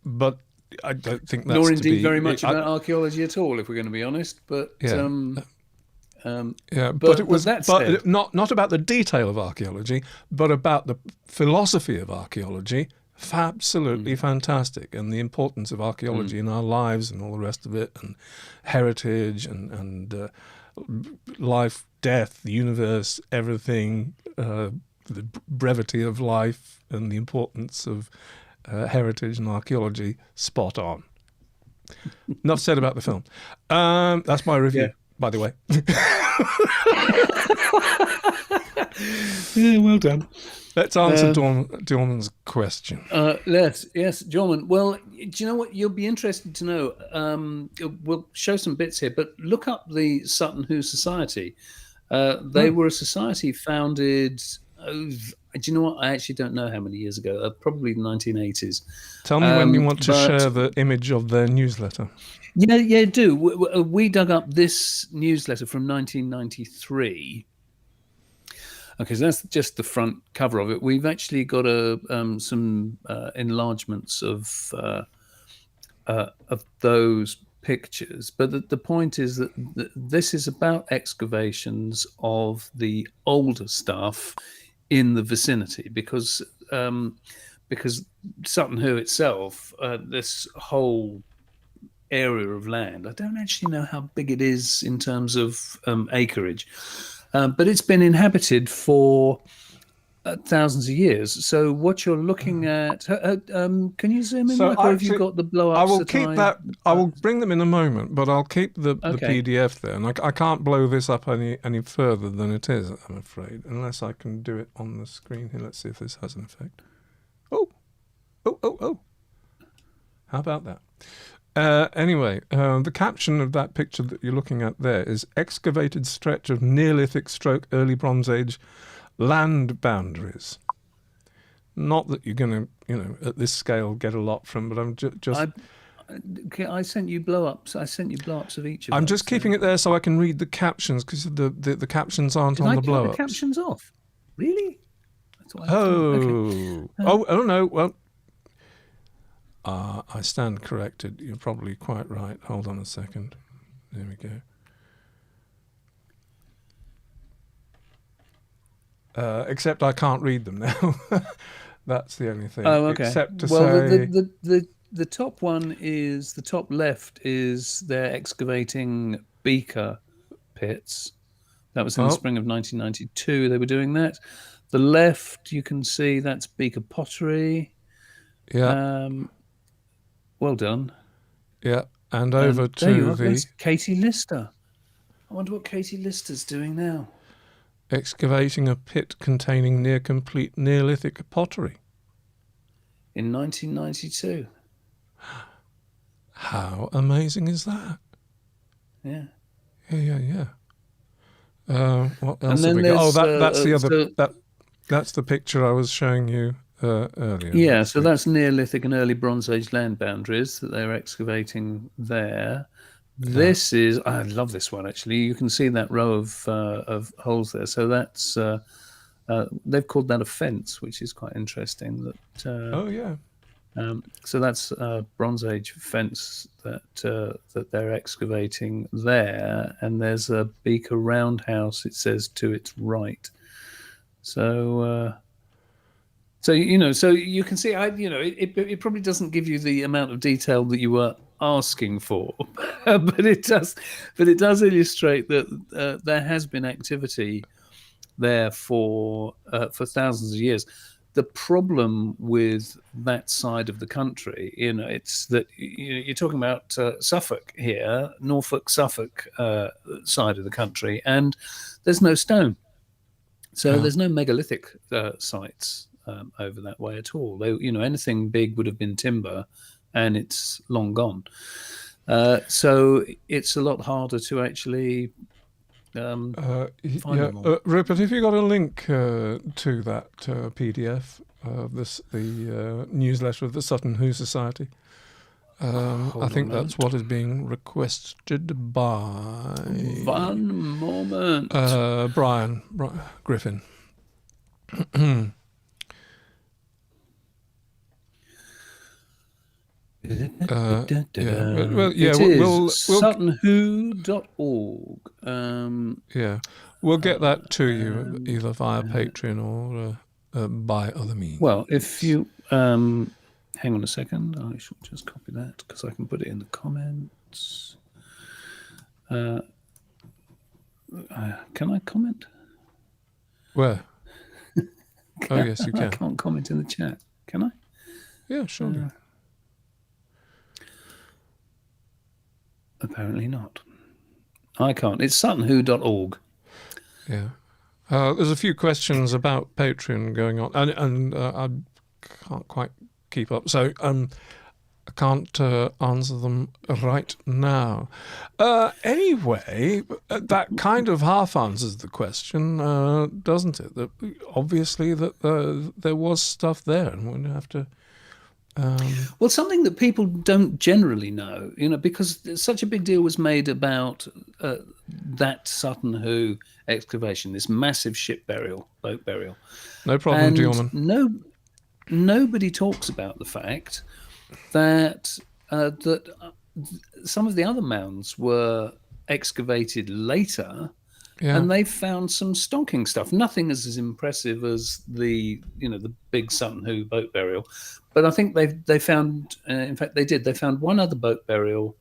but I don't think that's nor indeed very much about archaeology at all, if we're going to be honest. But but it was not about the detail of archaeology, but about the philosophy of archaeology. Absolutely fantastic, and the importance of archaeology in our lives and all the rest of it, and heritage and life, death, the universe, everything, the brevity of life and the importance of heritage and archaeology, spot on. Enough said about the film. That's my review, by the way. Well done. Let's answer Dorman's question. Yes, Dorman. Well, do you know what? You'll be interested to know. We'll show some bits here, but look up the Sutton Hoo Society. They were a society founded... do you know what? I actually don't know how many years ago. Probably the 1980s. Tell me when you want to share the image of their newsletter. Yeah, do. We dug up this newsletter from 1993. Okay, so that's just the front cover of it. We've actually got some enlargements of those pictures, but the point is that this is about excavations of the older stuff in the vicinity, because Sutton Hoo itself, this whole area of land, I don't actually know how big it is in terms of acreage, but it's been inhabited for thousands of years. So what you're looking at, can you zoom in, Michael, or have you got the blow-ups? I will keep that. I will bring them in a moment, but I'll keep the PDF there. And I can't blow this up any further than it is, I'm afraid, unless I can do it on the screen here. Let's see if this has an effect. Oh. How about that? Anyway, the caption of that picture that you're looking at there is excavated stretch of Neolithic / early Bronze Age land boundaries. Not that you're going to, at this scale, get a lot from, but I'm just... I sent you blow-ups. I sent you blow-ups of each of them. I'm just keeping it there so I can read the captions, because the captions aren't on the blow-ups. The captions off? Really? That's what Oh no, well... I stand corrected. You're probably quite right. Hold on a second. There we go. Except I can't read them now. That's the only thing. Oh, okay. Except to say... the top one is, the top left is they're excavating beaker pits. That was in the spring of 1992. They were doing that. The left, you can see that's beaker pottery. Yeah. Well done. Yeah, and over to that's Katie Lister. I wonder what Katie Lister's doing now. Excavating a pit containing near complete Neolithic pottery. in 1992. How amazing is that? Yeah. Yeah. What else And have then we got? Oh, there's that's the other. That's the picture I was showing you earlier. Yeah, so that's Neolithic and early Bronze Age land boundaries that they're excavating there. This is, I love this one actually. You can see that row of holes there. So that's they've called that a fence, which is quite interesting. That oh yeah. So that's a Bronze Age fence that they're excavating there, and there's a beaker roundhouse. It says to its right. So. So you can see, it probably doesn't give you the amount of detail that you were asking for, but it does illustrate that there has been activity there for thousands of years. The problem with that side of the country, it's that you're talking about Suffolk here, Norfolk, Suffolk side of the country, and there's no stone, so there's no megalithic sites. Over that way at all. Anything big would have been timber, and it's long gone. So it's a lot harder to actually find them all. Rupert, have you got a link to that PDF of the newsletter of the Sutton Hoo Society? I think that's what is being requested by... One moment. Brian Griffin. SuttonHoo.org. We'll get that to you either via Patreon or by other means. Well, if you hang on a second, I shall just copy that because I can put it in the comments. Can I comment? Where? Oh yes, you can. I can't comment in the chat. Can I? Yeah, sure. Apparently not. I can't. It's suttonhoo.org. Yeah. There's a few questions about Patreon going on, and I can't quite keep up, so I can't answer them right now. Anyway, that kind of half answers the question, doesn't it? That obviously that there was stuff there, and we're going to have to... Well, something that people don't generally know, because such a big deal was made about that Sutton Hoo excavation, this massive boat burial. No problem, Diorman. Nobody talks about the fact that some of the other mounds were excavated later. Yeah. And they found some stonking stuff. Nothing as impressive as the big Sutton Hoo boat burial, but I think they found. In fact, they did. They found one other boat burial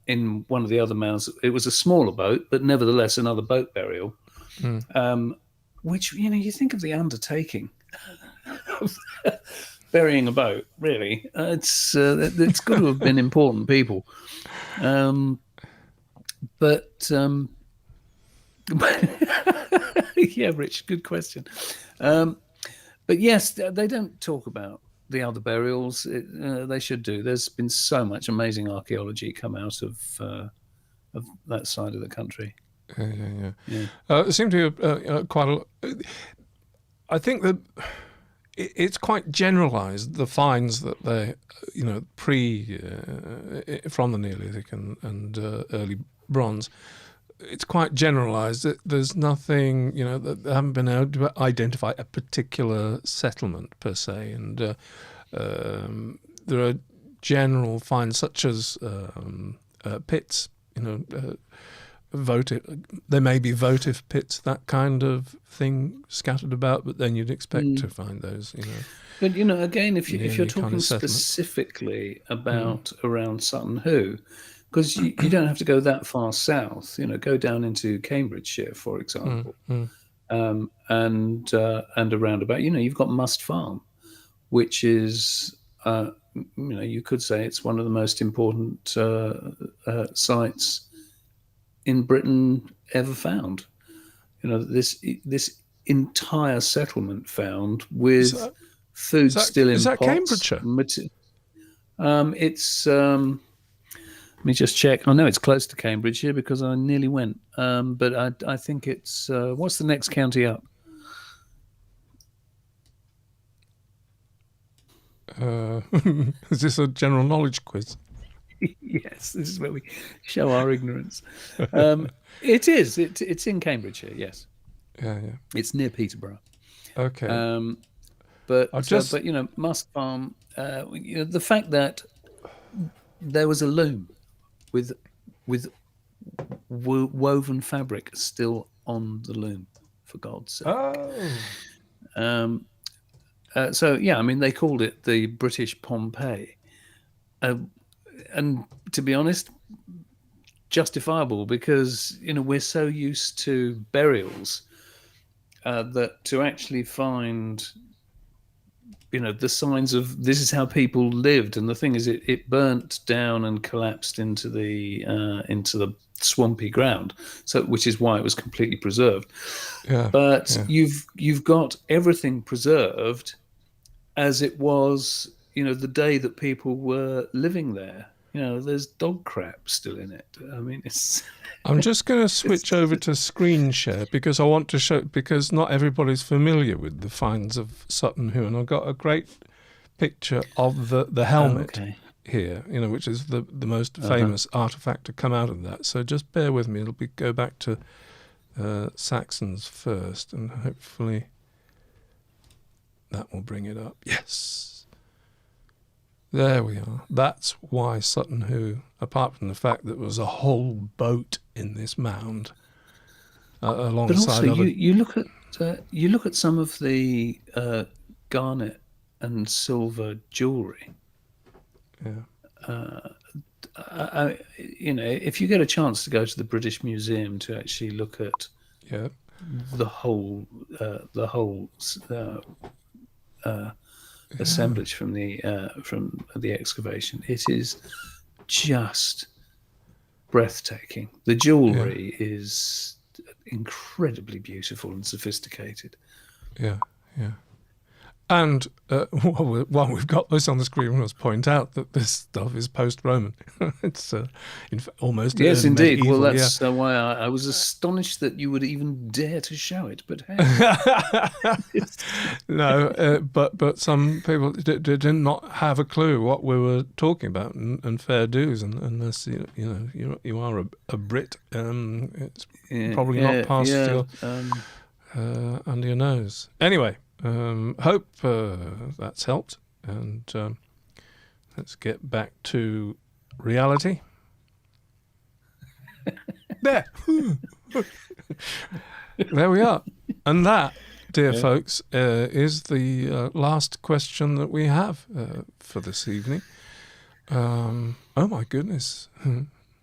in one of the other mounds. It was a smaller boat, but nevertheless another boat burial. Which you think of the undertaking of burying a boat. Really, it's got to have been important people, but. Yeah, Rich, good question. But yes, they don't talk about the other burials. They should do. There's been so much amazing archaeology come out of that side of the country. Yeah. There seem to be quite a lot. I think that it's quite generalised, the finds that they, from the Neolithic and early Bronze. It's quite generalised. There's nothing, that they haven't been able to identify a particular settlement per se, and there are general finds such as pits, there may be votive pits, that kind of thing scattered about, but then you'd expect to find those, But again, if you're talking specifically about around Sutton Hoo. Because you don't have to go that far south, go down into Cambridgeshire, for example, and around about. You've got Must Farm, which is, you could say it's one of the most important sites in Britain ever found. This entire settlement found with Food still in pots. Is that pots. Cambridgeshire? It's. Let me just check. I know it's close to Cambridgeshire because I nearly went. But I think it's. What's the next county up? Is this a general knowledge quiz? Yes, this is where we show our ignorance. It is. It's in Cambridgeshire. Yes. Yeah. It's near Peterborough. Okay. But Musk Farm. The fact that there was a loom with woven fabric still on the loom, for God's sake. Oh. So yeah, I mean, they called it the British Pompeii, and to be honest, justifiable, because we're so used to burials that to actually find the signs of this is how people lived. And the thing is, it burnt down and collapsed into the swampy ground, which is why it was completely preserved. You've got everything preserved as it was, the day that people were living there. There's dog crap still in it. I mean, it's. I'm just going to switch over to screen share because I want to show, because not everybody's familiar with the finds of Sutton Hoo, and I've got a great picture of the helmet here, which is the most famous artifact to come out of that. So just bear with me. It'll go back to Saxons first, and hopefully that will bring it up. Yes. There we are. That's why Sutton Hoo, apart from the fact that there was a whole boat in this mound, alongside. But also, you look at some of the garnet and silver jewellery. Yeah. If you get a chance to go to the British Museum to actually look at the whole assemblage from the excavation, it is just breathtaking. The jewellery is incredibly beautiful and sophisticated. Yeah. And while we've got this on the screen, we must point out that this stuff is post-Roman. It's almost yes, indeed. medieval, well, that's why I was astonished that you would even dare to show it. But hey, no, but some people did not have a clue what we were talking about, and fair dues, unless you are a Brit, it's probably not past your under your nose. Anyway. Hope that's helped, and let's get back to reality. There we are. And that, dear folks, is the last question that we have for this evening. Oh my goodness.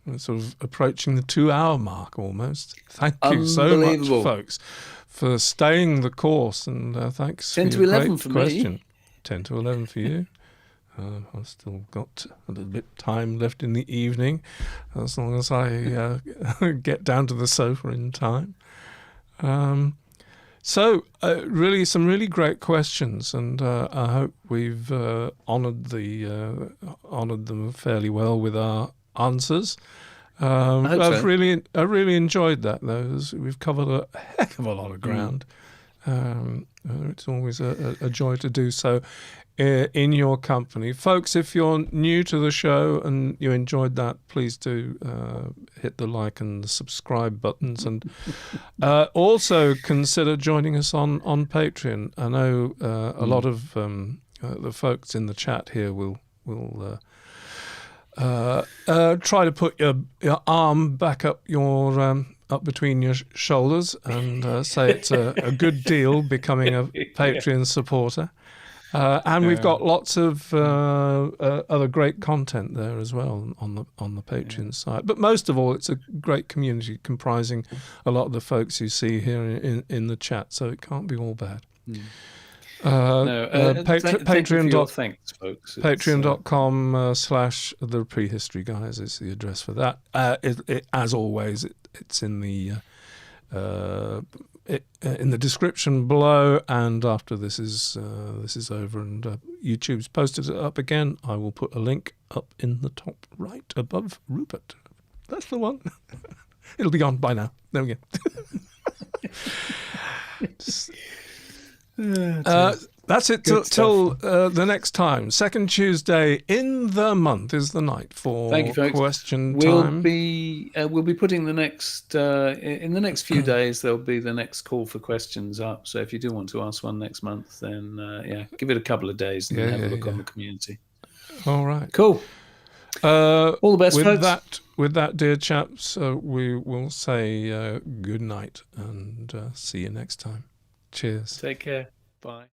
We're sort of approaching the 2-hour mark almost. Thank you so much, folks, for staying the course, and thanks 10 for to your 11 great for question. me. 10 to 11 for you. I've still got a little bit time left in the evening, as long as I get down to the sofa in time. So really, some really great questions, and I hope we've honoured them fairly well with our answers. I've really enjoyed that, though. We've covered a heck of a lot of ground. It's always a joy to do so in your company. Folks, if you're new to the show and you enjoyed that, please do hit the like and the subscribe buttons, and also consider joining us on Patreon. I know a lot of the folks in the chat here will try to put your arm back up up between your shoulders and say it's a good deal becoming a Patreon supporter. And we've got lots of other great content there as well on the Patreon site. But most of all, it's a great community comprising a lot of the folks you see here in the chat. So it can't be all bad. Patreon.com/the Prehistory Guys is the address for that. As always, it's in the it in the description below, and after this is over and YouTube's posted it up again, I will put a link up in the top right above Rupert. That's the one. It'll be gone by now. There we go. That's it till the next time. Second Tuesday in the month is the night for question time. We'll be putting the next in the next few days. There'll be the next call for questions up. So if you do want to ask one next month, then give it a couple of days and then have a look on the community. All right, cool. All the best, folks. With that, dear chaps, we will say good night and see you next time. Cheers. Take care. Bye.